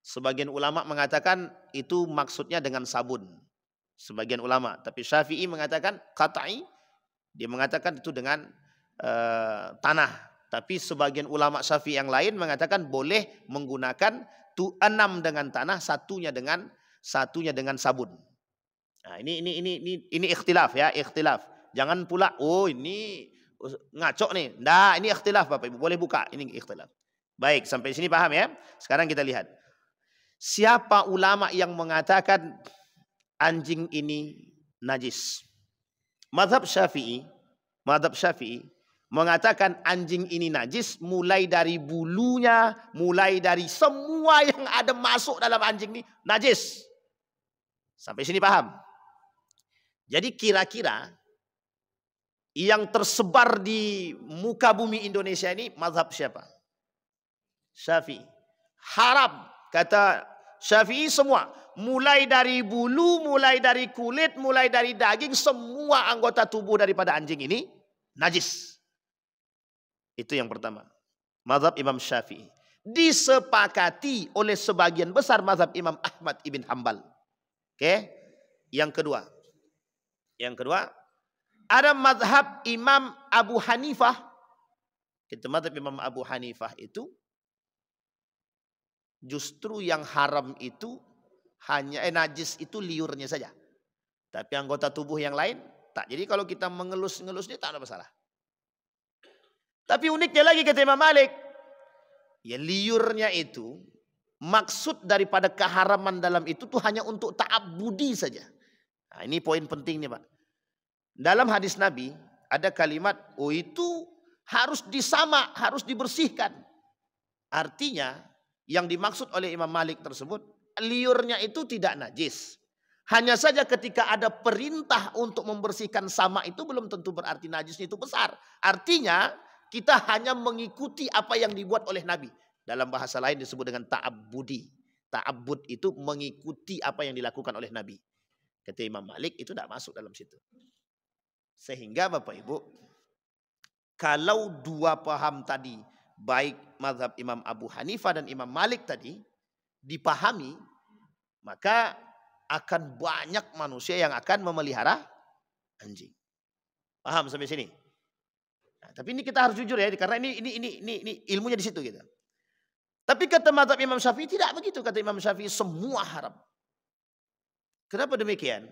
Sebagian ulama mengatakan itu maksudnya dengan sabun. Sebagian ulama. Tapi Syafi'i mengatakan qat'i. Dia mengatakan itu dengan tanah. Tapi sebagian ulama Syafi'i yang lain mengatakan boleh menggunakan 6 dengan tanah, satunya dengan sabun. Nah, ini ikhtilaf ya, ikhtilaf. Jangan pula ini ngaco nih. Nah, ini ikhtilaf Bapak Ibu, boleh buka, ini ikhtilaf. Baik, sampai sini paham ya? Sekarang kita lihat. Siapa ulama yang mengatakan anjing ini najis? Mazhab Syafi'i mengatakan anjing ini najis mulai dari bulunya, mulai dari semua yang ada masuk dalam anjing ini najis. Sampai sini paham? Jadi kira-kira yang tersebar di muka bumi Indonesia ini mazhab siapa? Syafi'i. Haram, kata Syafi'i semua. Mulai dari bulu, mulai dari kulit, mulai dari daging, semua anggota tubuh daripada anjing ini najis. Itu yang pertama. Mazhab Imam Syafi'i. Disepakati oleh sebagian besar mazhab Imam Ahmad ibn Hanbal. Oke. Yang kedua, ada mazhab Imam Abu Hanifah. Itu mazhab Imam Abu Hanifah itu justru yang haram itu hanya najis itu liurnya saja. Tapi anggota tubuh yang lain tak. Jadi kalau kita mengelus-ngelus dia tak ada masalah. Tapi uniknya lagi kata Imam Malik, ya liurnya itu maksud daripada keharaman dalam itu tuh hanya untuk ta'abbudi saja. Nah, ini poin pentingnya Pak. Dalam hadis Nabi ada kalimat, itu harus disamak, harus dibersihkan. Artinya yang dimaksud oleh Imam Malik tersebut, liurnya itu tidak najis. Hanya saja ketika ada perintah untuk membersihkan sama itu belum tentu berarti najisnya itu besar. Artinya kita hanya mengikuti apa yang dibuat oleh Nabi. Dalam bahasa lain disebut dengan ta'abbudi. Ta'abbud itu mengikuti apa yang dilakukan oleh Nabi. Kata Imam Malik itu tidak masuk dalam situ. Sehingga Bapak Ibu, kalau dua paham tadi, baik mazhab Imam Abu Hanifah dan Imam Malik tadi dipahami, maka akan banyak manusia yang akan memelihara anjing. Paham sampai sini? Nah, tapi ini kita harus jujur ya, karena ini ilmunya di situ gitu. Tapi kata mazhab Imam Syafi'i tidak begitu. Kata Imam Syafi'i semua haram. Kenapa demikian?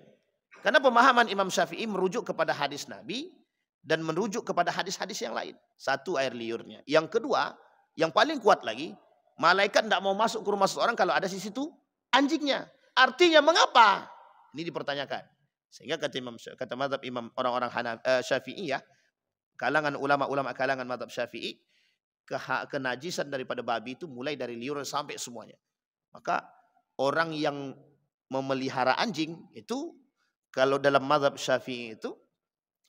Karena pemahaman Imam Syafi'i merujuk kepada hadis Nabi dan merujuk kepada hadis-hadis yang lain. Satu, air liurnya. Yang kedua, yang paling kuat lagi, malaikat tidak mau masuk ke rumah seseorang kalau ada di situ anjingnya. Artinya mengapa? Ini dipertanyakan. Sehingga kata mazhab Imam orang-orang Syafi'i ya, kalangan ulama-ulama kalangan mazhab Syafi'i, kenajisan daripada babi itu mulai dari liur sampai semuanya. Maka orang yang memelihara anjing itu, kalau dalam mazhab Syafi'i itu,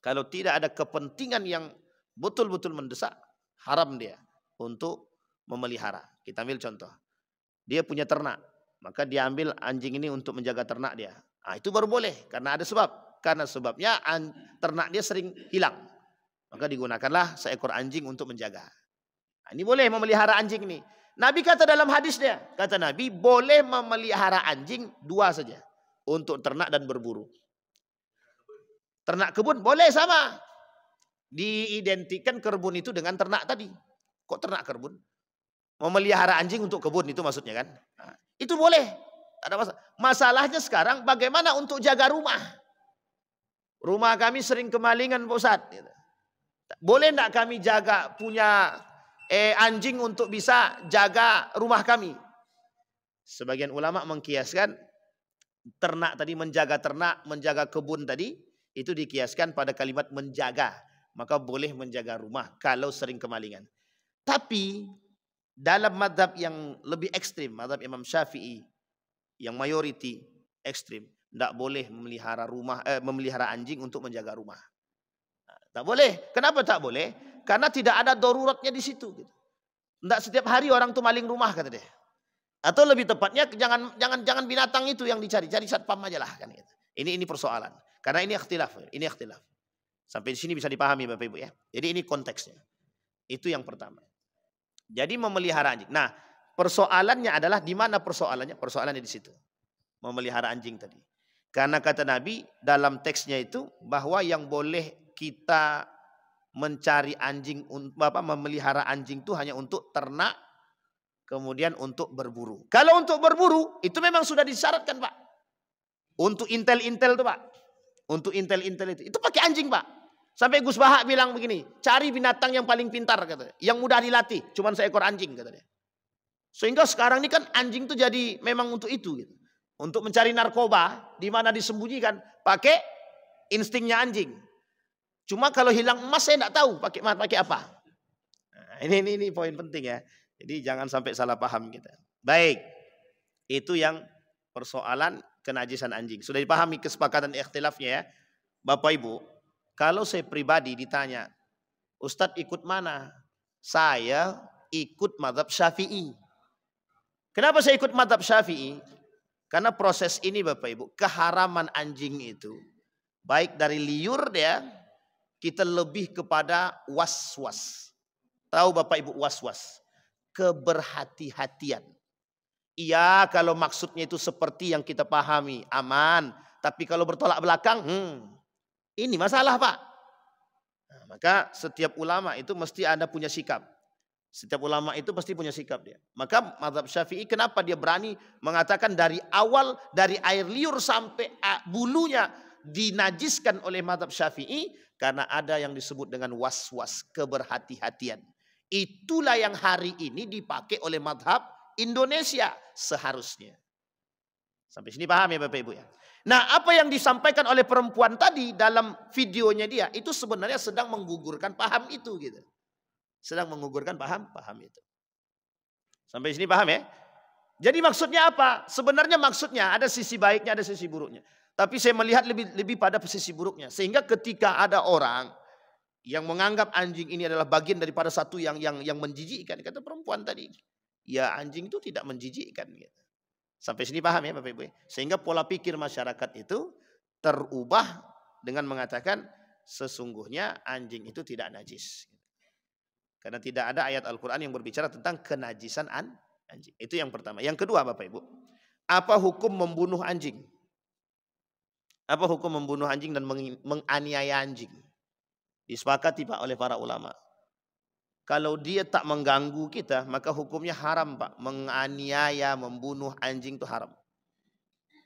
kalau tidak ada kepentingan yang betul-betul mendesak, haram dia untuk memelihara. Kita ambil contoh. Dia punya ternak, maka dia ambil anjing ini untuk menjaga ternak dia. Nah, itu baru boleh karena ada sebab. Karena sebabnya ternak dia sering hilang. Maka digunakanlah seekor anjing untuk menjaga. Nah, ini boleh memelihara anjing ini. Nabi kata dalam hadisnya, kata Nabi boleh memelihara anjing 2 saja. Untuk ternak dan berburu. Ternak kebun boleh sama. Diidentikan kebun itu dengan ternak tadi. Kok ternak kebun? Memelihara anjing untuk kebun itu maksudnya kan. Nah, itu boleh. Tak ada masalah. Masalahnya sekarang bagaimana untuk jaga rumah. Rumah kami sering kemalingan Pak Ustadz. Boleh enggak kami jaga punya anjing untuk bisa jaga rumah kami? Sebagian ulama mengkiaskan ternak tadi, menjaga ternak, menjaga kebun tadi, itu dikiaskan pada kalimat menjaga. Maka boleh menjaga rumah kalau sering kemalingan. Tapi dalam madhab yang lebih ekstrim, madhab Imam Syafi'i, yang mayoriti ekstrim, tidak boleh memelihara anjing untuk menjaga rumah. Tak boleh. Kenapa tak boleh? Karena tidak ada daruratnya di situ. Tidak setiap hari orang tuh maling rumah kata dia. Atau lebih tepatnya jangan binatang itu yang dicari, cari satpam aja lah kan gitu. Ini persoalan. Karena ini ikhtilaf. Sampai di sini bisa dipahami Bapak Ibu ya. Jadi ini konteksnya. Itu yang pertama. Jadi memelihara anjing. Nah, persoalannya adalah di mana persoalannya? Persoalannya di situ. Memelihara anjing tadi. Karena kata Nabi dalam teksnya itu bahwa yang boleh kita mencari anjing, memelihara anjing itu hanya untuk ternak, kemudian untuk berburu. Kalau untuk berburu itu memang sudah disyaratkan Pak. Untuk intel-intel itu Pak. Untuk intel-intel itu pakai anjing Pak. Sampai Gus Bahak bilang begini, cari binatang yang paling pintar katanya, yang mudah dilatih, cuman seekor anjing katanya. Sehingga sekarang ini kan anjing itu jadi memang untuk itu gitu. Untuk mencari narkoba di mana disembunyikan pakai instingnya anjing. Cuma kalau hilang emas saya tidak tahu pakai apa. Nah, ini poin penting ya. Jadi jangan sampai salah paham kita. Baik. Itu yang persoalan kenajisan anjing. Sudah dipahami kesepakatan ikhtilafnya ya. Bapak Ibu, kalau saya pribadi ditanya, Ustadz ikut mana? Saya ikut mazhab Syafi'i. Kenapa saya ikut mazhab Syafi'i? Karena proses ini Bapak Ibu, keharaman anjing itu baik dari liur dia, kita lebih kepada was-was. Tahu Bapak Ibu was-was? Keberhati-hatian. Iya kalau maksudnya itu seperti yang kita pahami, aman. Tapi kalau bertolak belakang, ini masalah Pak. Nah, maka setiap ulama itu mesti ada punya sikap. Setiap ulama itu pasti punya sikap dia. Maka mazhab Syafi'i kenapa dia berani mengatakan dari awal, dari air liur sampai bulunya dinajiskan oleh mazhab Syafi'i. Karena ada yang disebut dengan was-was, keberhati-hatian. Itulah yang hari ini dipakai oleh mazhab Indonesia seharusnya. Sampai sini paham ya Bapak Ibu ya. Nah apa yang disampaikan oleh perempuan tadi dalam videonya dia, itu sebenarnya sedang menggugurkan paham itu gitu. Sedang menggugurkan paham itu. Sampai sini paham ya. Jadi maksudnya apa? Sebenarnya maksudnya ada sisi baiknya, ada sisi buruknya. Tapi saya melihat lebih pada sisi buruknya. Sehingga ketika ada orang yang menganggap anjing ini adalah bagian daripada satu yang menjijikkan, kata perempuan tadi. Ya anjing itu tidak menjijikkan. Gitu. Sampai sini paham ya Bapak Ibu. Sehingga pola pikir masyarakat itu terubah dengan mengatakan sesungguhnya anjing itu tidak najis. Karena tidak ada ayat Al-Quran yang berbicara tentang kenajisan anjing. Itu yang pertama. Yang kedua Bapak Ibu. Apa hukum membunuh anjing? Apa hukum membunuh anjing dan menganiaya anjing? Disepakati Pak oleh para ulama. Kalau dia tak mengganggu kita, maka hukumnya haram Pak. Menganiaya, membunuh anjing itu haram.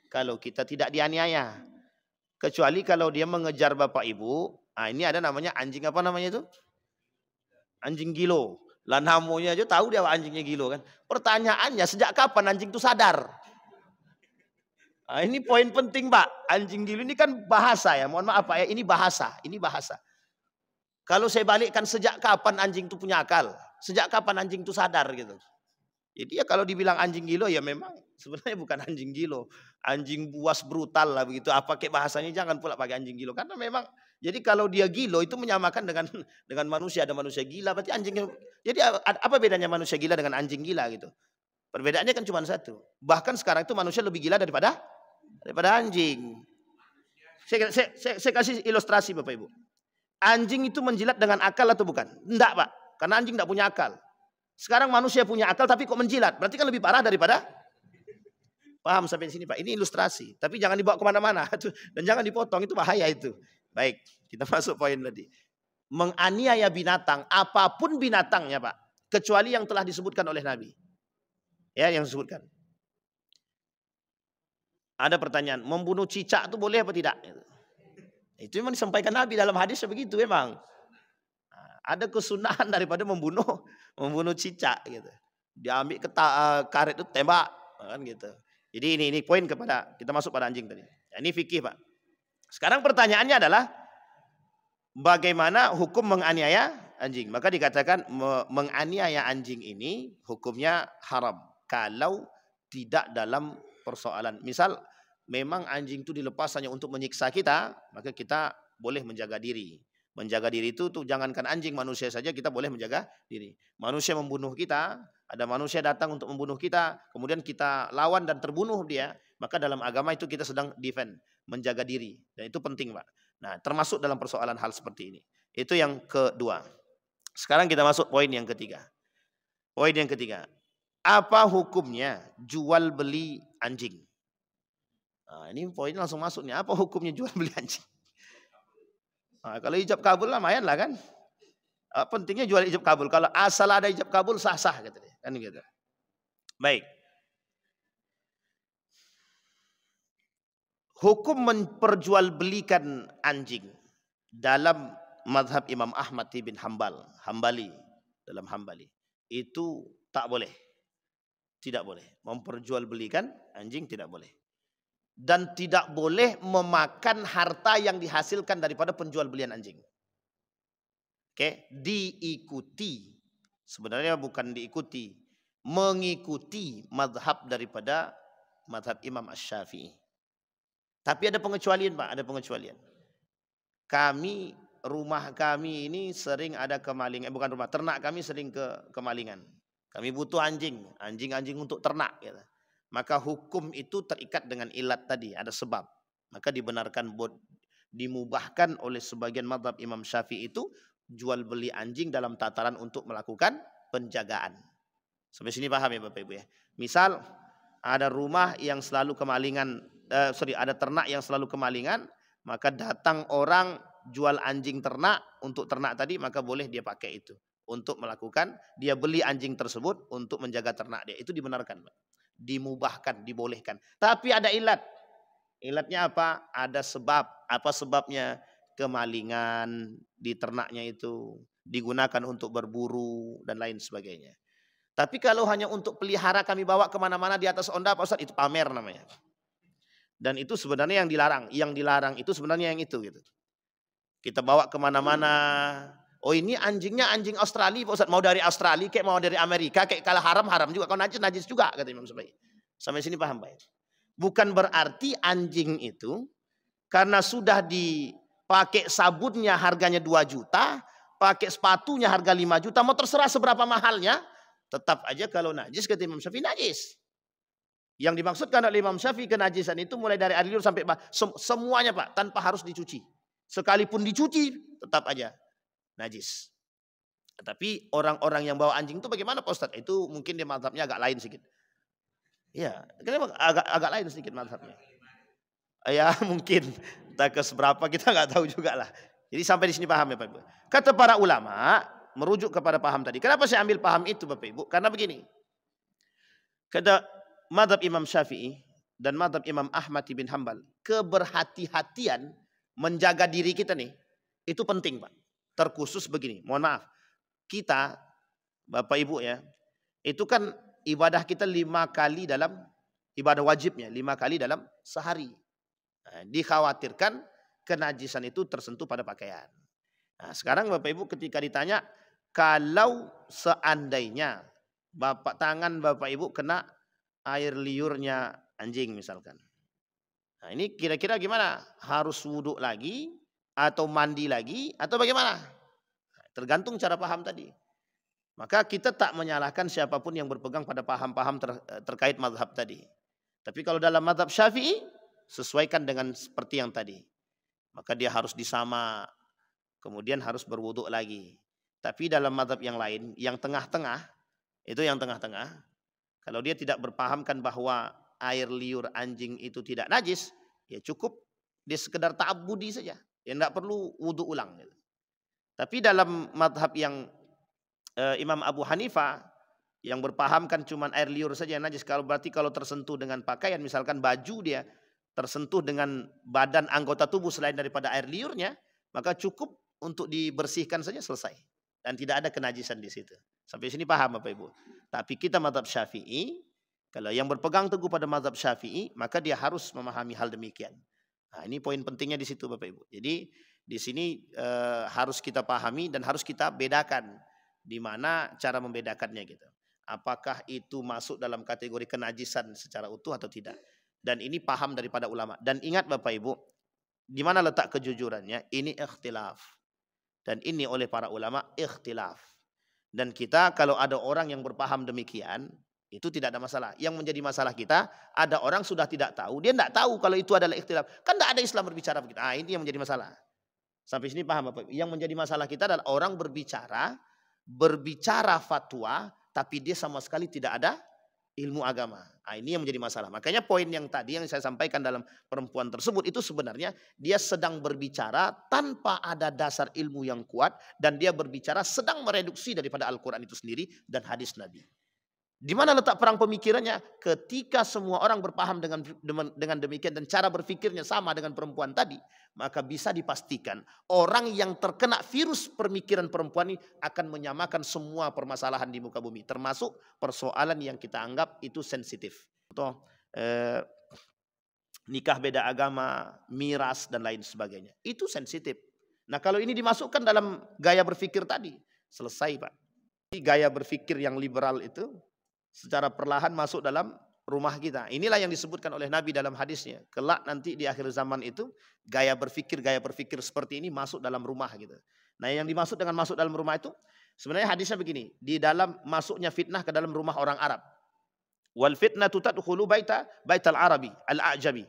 Kalau kita tidak dianiaya. Kecuali kalau dia mengejar Bapak Ibu. Nah ini ada namanya anjing apa namanya itu? Anjing gilo. Lah namanya aja tahu dia anjingnya gilo kan. Pertanyaannya sejak kapan anjing itu sadar? Nah, ini poin penting Pak. Anjing gilo ini kan bahasa ya. Mohon maaf Pak ya. Ini bahasa. Kalau saya balikkan sejak kapan anjing itu punya akal? Sejak kapan anjing itu sadar gitu? Jadi ya kalau dibilang anjing gilo ya memang sebenarnya bukan anjing gilo. Anjing buas brutal lah begitu. Apa kayak bahasanya jangan pula pakai anjing gilo. Karena memang jadi kalau dia gilo itu menyamakan dengan manusia. Ada manusia gila berarti anjingnya. Jadi apa bedanya manusia gila dengan anjing gila gitu? Perbedaannya kan cuma satu. Bahkan sekarang itu manusia lebih gila daripada anjing. Saya kasih ilustrasi Bapak Ibu. Anjing itu menjilat dengan akal atau bukan? Enggak Pak. Karena anjing enggak punya akal. Sekarang manusia punya akal tapi kok menjilat. Berarti kan lebih parah daripada. Paham sampai sini Pak? Ini ilustrasi. Tapi jangan dibawa kemana-mana. Dan jangan dipotong, itu bahaya itu. Baik, kita masuk poin tadi. Menganiaya binatang, apapun binatangnya Pak. Kecuali yang telah disebutkan oleh Nabi. Ya, yang disebutkan. Ada pertanyaan, membunuh cicak itu boleh apa tidak? Itu memang disampaikan Nabi dalam hadis begitu memang. Ada kesunahan daripada membunuh cicak gitu. Diambil karet itu tembak kan gitu. Jadi ini poin kepada kita masuk pada anjing tadi. Ya, ini fikih Pak. Sekarang pertanyaannya adalah bagaimana hukum menganiaya anjing? Maka dikatakan menganiaya anjing ini hukumnya haram kalau tidak dalam persoalan. Misal memang anjing itu dilepas hanya untuk menyiksa kita, maka kita boleh menjaga diri. Menjaga diri itu tuh jangankan anjing, manusia saja kita boleh menjaga diri. Manusia membunuh kita, ada manusia datang untuk membunuh kita, kemudian kita lawan dan terbunuh dia, maka dalam agama itu kita sedang defend, menjaga diri. Dan itu penting Pak. Nah termasuk dalam persoalan hal seperti ini. Itu yang kedua. Sekarang kita masuk poin yang ketiga. Poin yang ketiga. Apa hukumnya jual beli anjing? Nah, ini poin langsung masuk nih. Apa hukumnya jual beli anjing? Nah, kalau ijab kabul lah lumayan lah kan. Pentingnya jual ijab kabul. Kalau asal ada ijab kabul sah-sah gitu. Kan gitu. Baik. Hukum memperjualbelikan anjing dalam mazhab Imam Ahmad bin Hambali dalam Hambali itu tak boleh. Tidak boleh. Memperjualbelikan anjing tidak boleh. Dan tidak boleh memakan harta yang dihasilkan daripada penjual belian anjing. Oke, diikuti. Sebenarnya bukan diikuti, mengikuti mazhab daripada mazhab Imam Asy-Syafi'i. Tapi ada pengecualian Pak, ada pengecualian. Rumah kami ini sering ada kemalingan, bukan rumah, ternak kami sering kemalingan. Kami butuh anjing untuk ternak gitu. Maka hukum itu terikat dengan ilat tadi, ada sebab. Maka dibenarkan, dimubahkan oleh sebagian mazhab Imam Syafi'i itu jual beli anjing dalam tataran untuk melakukan penjagaan. Sampai sini paham ya Bapak Ibu ya. Misal ada rumah yang selalu kemalingan, ada ternak yang selalu kemalingan, maka datang orang jual anjing ternak untuk ternak tadi, maka boleh dia pakai itu untuk melakukan, dia beli anjing tersebut untuk menjaga ternak dia. Itu dibenarkan Pak. Dimubahkan, dibolehkan. Tapi ada ilat. Ilatnya apa? Ada sebab. Apa sebabnya? Kemalingan di ternaknya itu digunakan untuk berburu dan lain sebagainya. Tapi kalau hanya untuk pelihara kami bawa kemana-mana di atas onda Pak Ustaz, itu pamer namanya. Dan itu sebenarnya yang dilarang. Yang dilarang itu sebenarnya yang itu gitu. Kita bawa kemana-mana. Oh ini anjingnya anjing Australia Pak Ustaz. Mau dari Australia kayak mau dari Amerika kayak kalau haram juga. Kalau najis juga kata Imam Syafi'i. Sampai sini paham Pak? Bukan berarti anjing itu karena sudah dipakai sabunnya harganya 2 juta, pakai sepatunya harga 5 juta, mau terserah seberapa mahalnya, tetap aja kalau najis kata Imam Syafi'i najis. Yang dimaksudkan oleh Imam Syafi'i kenajisan itu mulai dari air liur sampai semuanya Pak, tanpa harus dicuci. Sekalipun dicuci tetap aja najis. Tapi orang-orang yang bawa anjing itu bagaimana Pak Ustadz? Itu mungkin dia mazhabnya agak lain sedikit. Iya, agak lain sedikit mazhabnya. Ya mungkin, entah ke seberapa kita nggak tahu juga lah. Jadi sampai di sini paham ya Pak Ibu. Kata para ulama, merujuk kepada paham tadi. Kenapa saya ambil paham itu Bapak Ibu? Karena begini. Kata mazhab Imam Syafi'i dan mazhab Imam Ahmad bin Hambal, keberhati-hatian menjaga diri kita nih, itu penting Pak. Terkhusus begini, mohon maaf. Kita, Bapak Ibu ya, itu kan ibadah kita 5 kali dalam, ibadah wajibnya 5 kali dalam sehari. Nah, dikhawatirkan kenajisan itu tersentuh pada pakaian. Nah, sekarang Bapak Ibu ketika ditanya, kalau seandainya tangan Bapak Ibu kena air liurnya anjing misalkan. Nah ini kira-kira gimana? Harus wudhu lagi atau mandi lagi atau bagaimana? Tergantung cara paham tadi. Maka kita tak menyalahkan siapapun yang berpegang pada paham-paham terkait mazhab tadi. Tapi kalau dalam mazhab Syafi'i, sesuaikan dengan seperti yang tadi. Maka dia harus disama, kemudian harus berwudhu lagi. Tapi dalam mazhab yang lain, yang tengah-tengah, Itu yang tengah-tengah. Kalau dia tidak berpahamkan bahwa air liur anjing itu tidak najis, ya cukup dia sekedar ta'abbudi saja. Ya tidak perlu wudu ulang. Tapi dalam madhab yang Imam Abu Hanifah yang berpahamkan cuma air liur saja yang najis, berarti kalau tersentuh dengan pakaian, misalkan baju dia tersentuh dengan badan anggota tubuh selain daripada air liurnya, maka cukup untuk dibersihkan saja, selesai. Dan tidak ada kenajisan di situ. Sampai sini paham Bapak Ibu. Tapi kita mazhab Syafi'i, kalau yang berpegang teguh pada mazhab Syafi'i, maka dia harus memahami hal demikian. Nah, ini poin pentingnya di situ Bapak Ibu. Jadi di sini harus kita pahami dan harus kita bedakan di mana cara membedakannya gitu. Apakah itu masuk dalam kategori kenajisan secara utuh atau tidak? Dan ini paham daripada ulama. Dan ingat Bapak Ibu, di mana letak kejujurannya? Ini ikhtilaf. Dan ini oleh para ulama ikhtilaf. Dan kita kalau ada orang yang berpaham demikian, itu tidak ada masalah. Yang menjadi masalah kita, ada orang sudah tidak tahu, dia tidak tahu kalau itu adalah ikhtilaf. Kan tidak ada Islam berbicara begitu. Ah, ini yang menjadi masalah. Sampai sini paham Bapak Ibu? Yang menjadi masalah kita adalah orang berbicara fatwa, tapi dia sama sekali tidak ada ilmu agama. Nah, ini yang menjadi masalah. Makanya poin yang tadi yang saya sampaikan dalam perempuan tersebut itu sebenarnya dia sedang berbicara tanpa ada dasar ilmu yang kuat, dan dia berbicara sedang mereduksi daripada Al-Quran itu sendiri dan hadis Nabi. Di mana letak perang pemikirannya? Ketika semua orang berpaham dengan demikian dan cara berpikirnya sama dengan perempuan tadi, maka bisa dipastikan orang yang terkena virus pemikiran perempuan ini akan menyamakan semua permasalahan di muka bumi, termasuk persoalan yang kita anggap itu sensitif. Contoh nikah beda agama, miras dan lain sebagainya. Itu sensitif. Nah, kalau ini dimasukkan dalam gaya berpikir tadi, selesai Pak. Gaya berpikir yang liberal itu secara perlahan masuk dalam rumah kita. Inilah yang disebutkan oleh Nabi dalam hadisnya. Kelak nanti di akhir zaman itu gaya berpikir seperti ini masuk dalam rumah gitu. Nah, yang dimaksud dengan masuk dalam rumah itu sebenarnya hadisnya begini, di dalam masuknya fitnah ke dalam rumah orang Arab. Wal fitnatu tadkhulu baital Arabi al-a'jabi.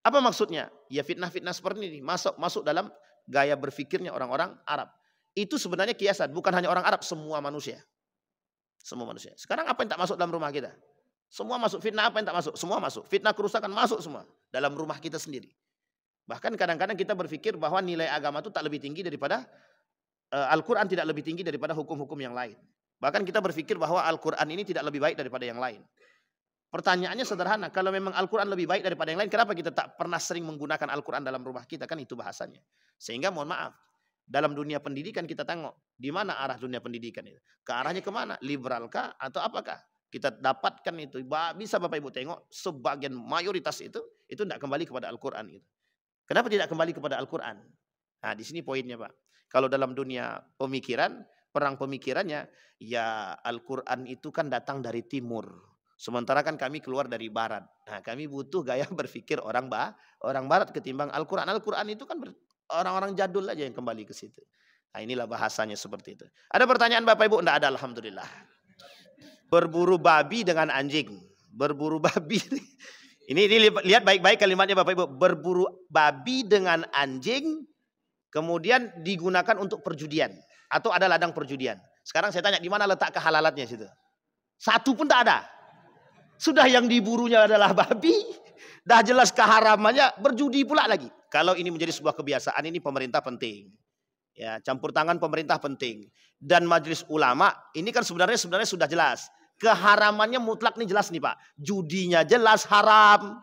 Apa maksudnya? Ya fitnah-fitnah seperti ini masuk dalam gaya berpikirnya orang-orang Arab. Itu sebenarnya kiasan, bukan hanya orang Arab, semua manusia. Semua manusia. Sekarang apa yang tak masuk dalam rumah kita? Semua masuk. Fitnah apa yang tak masuk? Semua masuk. Fitnah kerusakan masuk semua dalam rumah kita sendiri. Bahkan kadang-kadang kita berpikir bahwa nilai agama itu tak lebih tinggi daripada Al-Quran, tidak lebih tinggi daripada hukum-hukum yang lain. Bahkan kita berpikir bahwa Al-Quran ini tidak lebih baik daripada yang lain. Pertanyaannya sederhana, kalau memang Al-Quran lebih baik daripada yang lain, kenapa kita tak pernah sering menggunakan Al-Quran dalam rumah kita? Kan itu bahasanya. Sehingga mohon maaf, dalam dunia pendidikan kita tengok di mana arah dunia pendidikan itu. Ke arahnya kemana? Liberalkah atau apakah? Kita dapatkan itu. Bisa Bapak Ibu tengok sebagian mayoritas itu tidak kembali kepada Al-Quran gitu. Kenapa tidak kembali kepada Al-Quran? Nah, di sini poinnya Pak. Kalau dalam dunia pemikiran, perang pemikirannya, ya Al-Quran itu kan datang dari timur. Sementara kan kami keluar dari barat. Nah, kami butuh gaya berpikir orang barat ketimbang Al-Quran. Al-Quran itu kan orang-orang jadul aja yang kembali ke situ. Nah, inilah bahasanya seperti itu. Ada pertanyaan Bapak Ibu? Tidak ada, alhamdulillah. Berburu babi dengan anjing. Berburu babi. Ini lihat baik-baik kalimatnya Bapak Ibu. Berburu babi dengan anjing, kemudian digunakan untuk perjudian. Atau ada ladang perjudian. Sekarang saya tanya, di mana letak kehalalannya situ? Satu pun tak ada. Sudah yang diburunya adalah babi, dah jelas keharamannya, berjudi pula lagi. Kalau ini menjadi sebuah kebiasaan, ini pemerintah penting. Ya, campur tangan pemerintah penting. Dan majelis ulama, ini kan sebenarnya sudah jelas. Keharamannya mutlak nih jelas nih Pak. Judinya jelas haram.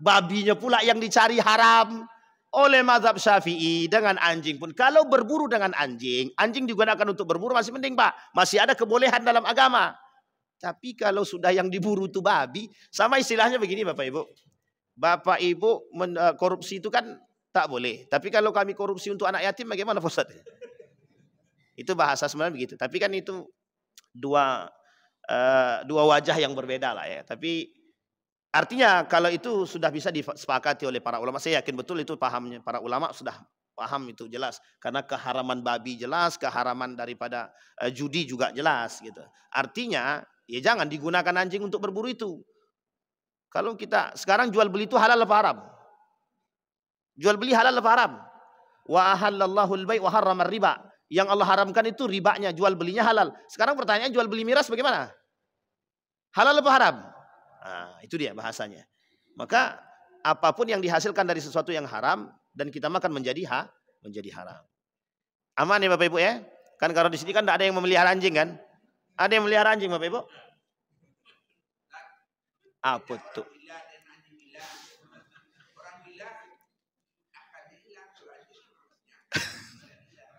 Babinya pula yang dicari haram. Oleh mazhab Syafi'i dengan anjing pun. Kalau berburu dengan anjing digunakan untuk berburu masih penting Pak. Masih ada kebolehan dalam agama. Tapi kalau sudah yang diburu itu babi, sama istilahnya begini Bapak Ibu. Bapak Ibu korupsi itu kan tak boleh. Tapi kalau kami korupsi untuk anak yatim bagaimana Pak Ustaz? Itu bahasa sebenarnya begitu. Tapi kan itu dua wajah yang berbeda lah ya. Tapi artinya kalau itu sudah bisa disepakati oleh para ulama, saya yakin betul itu pahamnya para ulama sudah paham itu jelas. Karena keharaman babi jelas, keharaman daripada judi juga jelas gitu. Artinya ya jangan digunakan anjing untuk berburu itu. Kalau kita sekarang jual beli itu halal apa haram? Jual beli halal apa haram? Wa ahallallahu al-bai' wa harrama riba. Yang Allah haramkan itu ribanya, jual belinya halal. Sekarang pertanyaan jual beli miras bagaimana? Halal apa haram? Nah, itu dia bahasanya. Maka apapun yang dihasilkan dari sesuatu yang haram dan kita makan menjadi haram. Aman ya Bapak Ibu ya? Kan kalau di sini kan tidak ada yang memelihara anjing kan? Ada yang memelihara anjing Bapak Ibu? Apa tuh?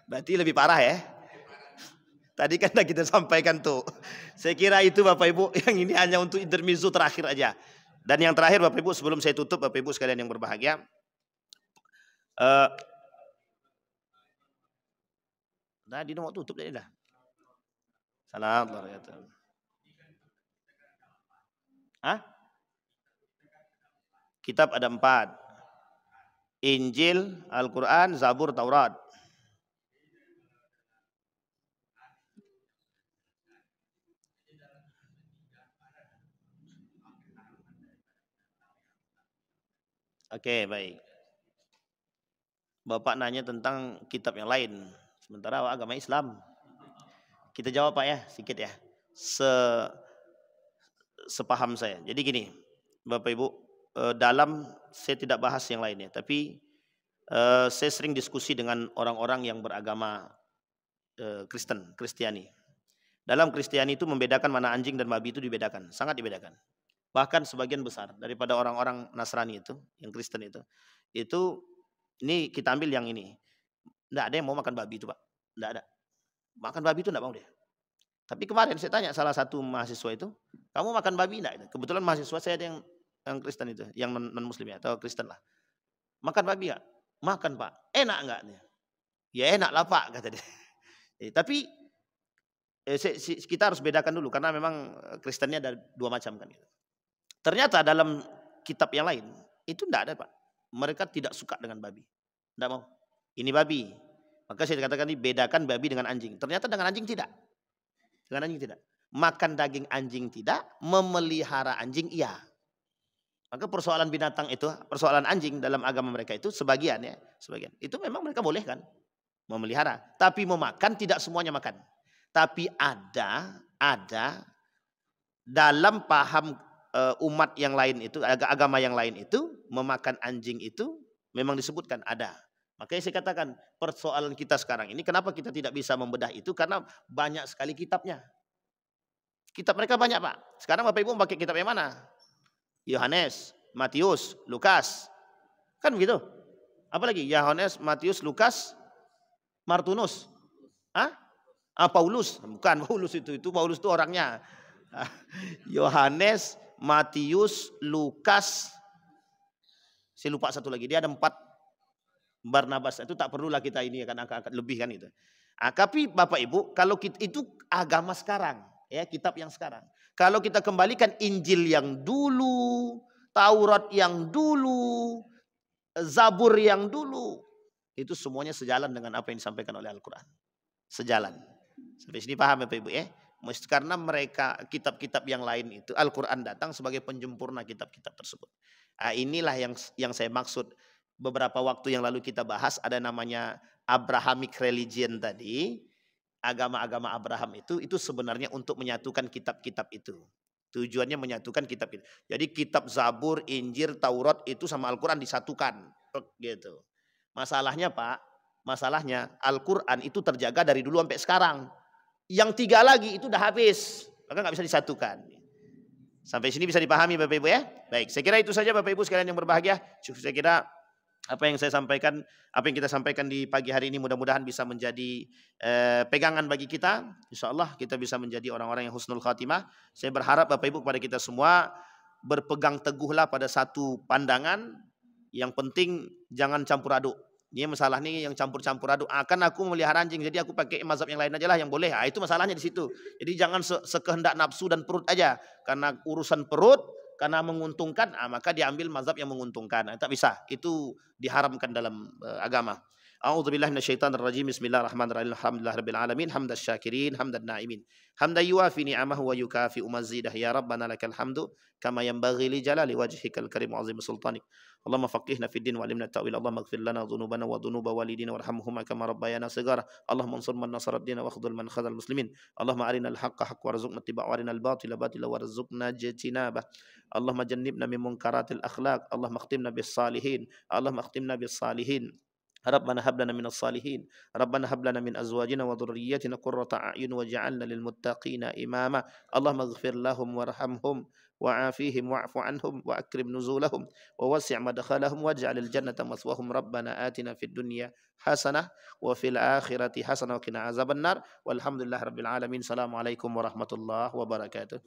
Berarti lebih parah ya? Tadi kan kita sampaikan tuh. Saya kira itu Bapak Ibu, yang ini hanya untuk intermezzo terakhir aja. Dan yang terakhir Bapak Ibu, sebelum saya tutup Bapak Ibu sekalian yang berbahagia. Tadi mau tutup tadi dah. Salam warahmatullahi. Hah? Kitab ada 4. Injil, Al-Quran, Zabur, Taurat. Oke, baik. Bapak nanya tentang kitab yang lain. Sementara agama Islam. Kita jawab Pak ya, sedikit ya. Sepaham saya. Jadi gini, Bapak Ibu, dalam saya tidak bahas yang lainnya, tapi saya sering diskusi dengan orang-orang yang beragama Kristiani. Dalam Kristiani itu membedakan mana anjing dan babi itu dibedakan, sangat dibedakan. Bahkan sebagian besar daripada orang-orang Nasrani itu, yang Kristen itu ini kita ambil yang ini. Tidak ada yang mau makan babi itu Pak, tidak ada. Makan babi itu tidak mau dia. Tapi kemarin saya tanya salah satu mahasiswa itu, kamu makan babi enggak? Kebetulan mahasiswa saya ada yang Kristen itu, yang non Muslim ya, atau Kristen lah. Makan babi enggak? Makan Pak. Enak enggak? Ya enak lah Pak kata dia. Tapi kita harus bedakan dulu karena memang Kristennya ada 2 macam kan. Ternyata dalam kitab yang lain itu enggak ada Pak. Mereka tidak suka dengan babi. Enggak mau. Ini babi. Maka saya katakan ini bedakan babi dengan anjing. Ternyata dengan anjing tidak. Dengan anjing tidak. Makan daging anjing tidak, memelihara anjing iya. Maka persoalan binatang itu, persoalan anjing dalam agama mereka itu sebagian ya, sebagian. Itu memang mereka boleh kan memelihara, tapi memakan tidak semuanya makan. Tapi ada dalam paham umat yang lain itu, agama yang lain itu memakan anjing itu memang disebutkan ada. Makanya saya katakan persoalan kita sekarang ini kenapa kita tidak bisa membedah itu karena banyak sekali kitabnya. Kitab mereka banyak Pak. Sekarang Bapak Ibu pakai kitab yang mana? Yohanes, Matius, Lukas. Kan begitu? Apalagi Yohanes, Matius, Lukas, Martinus. Paulus. Bukan Paulus itu Paulus itu orangnya. Yohanes, Matius, Lukas. Saya lupa satu lagi. Dia ada 4. Barnabas itu tak perlulah kita ini akan angkat lebih kan itu. Tapi Bapak Ibu, kalau kita, itu agama sekarang, ya kitab yang sekarang. Kalau kita kembalikan Injil yang dulu, Taurat yang dulu, Zabur yang dulu, itu semuanya sejalan dengan apa yang disampaikan oleh Al-Quran. Sejalan. Sampai sini paham Bapak Ibu ya? Karena mereka kitab-kitab yang lain itu Al-Quran datang sebagai penjempurna kitab-kitab tersebut. Inilah yang saya maksud. Beberapa waktu yang lalu kita bahas ada namanya Abrahamic religion tadi. Agama-agama Abraham itu sebenarnya untuk menyatukan kitab-kitab itu. Tujuannya menyatukan kitab itu. Jadi kitab Zabur, Injil, Taurat itu sama Al-Quran disatukan. Gitu. Masalahnya Pak, Al-Quran itu terjaga dari dulu sampai sekarang. Yang 3 lagi itu udah habis. Maka nggak bisa disatukan. Sampai sini bisa dipahami Bapak Ibu ya? Baik, saya kira itu saja Bapak Ibu sekalian yang berbahagia. Saya kira apa yang saya sampaikan, apa yang kita sampaikan di pagi hari ini mudah-mudahan bisa menjadi pegangan bagi kita. Insya Allah kita bisa menjadi orang-orang yang husnul khatimah. Saya berharap Bapak Ibu kepada kita semua berpegang teguhlah pada satu pandangan. Yang penting jangan campur aduk. Ini masalah nih yang campur-campur aduk. Akan aku memelihara anjing jadi aku pakai mazhab yang lain aja lah yang boleh. Itu masalahnya di situ. Jadi jangan sekehendak nafsu dan perut aja. Karena urusan perut, karena menguntungkan, maka diambil mazhab yang menguntungkan. Tak bisa. Itu diharamkan dalam agama. A'udzu billahi minasyaitonir rajim. Bismillahirrahmanirrahim. Alhamdulillahirabbil alamin. Hamdas syakirin, hamdan na'imin. Hamdan yuwafi ni'amahu wa yukafi'u mazidah. Ya Rabbana lakal hamdu kama yanbaghi li jalali wajhikal karim wa 'azimi sultanik. Allahumma faqihna fid din wa 'allimna at-ta'wil. Allahumma ighfir lana dhunubana wa dhunuba walidina warhamhuma kama rabbayana shighara. Allahumma ansur man nasara ad-din wa khudhul man khadhal muslimin. Allahumma arina al-haqqa haqqa warzuqna ittiba'ahu wa arina al-batila batila warzuqna ijtinabah. Allahumma jannibna min munkaratil akhlaq. Allahumma akhtimna bis salihin. Allahumma akhtimna bis salihin. ربنا هب لنا من الصالحين ربنا هب لنا من أزواجنا وذرياتنا قرة أعين واجعلنا للمتقين إماما اللهم اغفر لهم وارحمهم وعافيهم واعف عنهم وأكرم نزولهم ووسع مدخلهم واجعل الجنة مثواهم ربنا آتنا في الدنيا حسنة وفي الآخرة حسنة وقنا عذاب النار والحمد لله رب العالمين. السلام عليكم ورحمة الله وبركاته.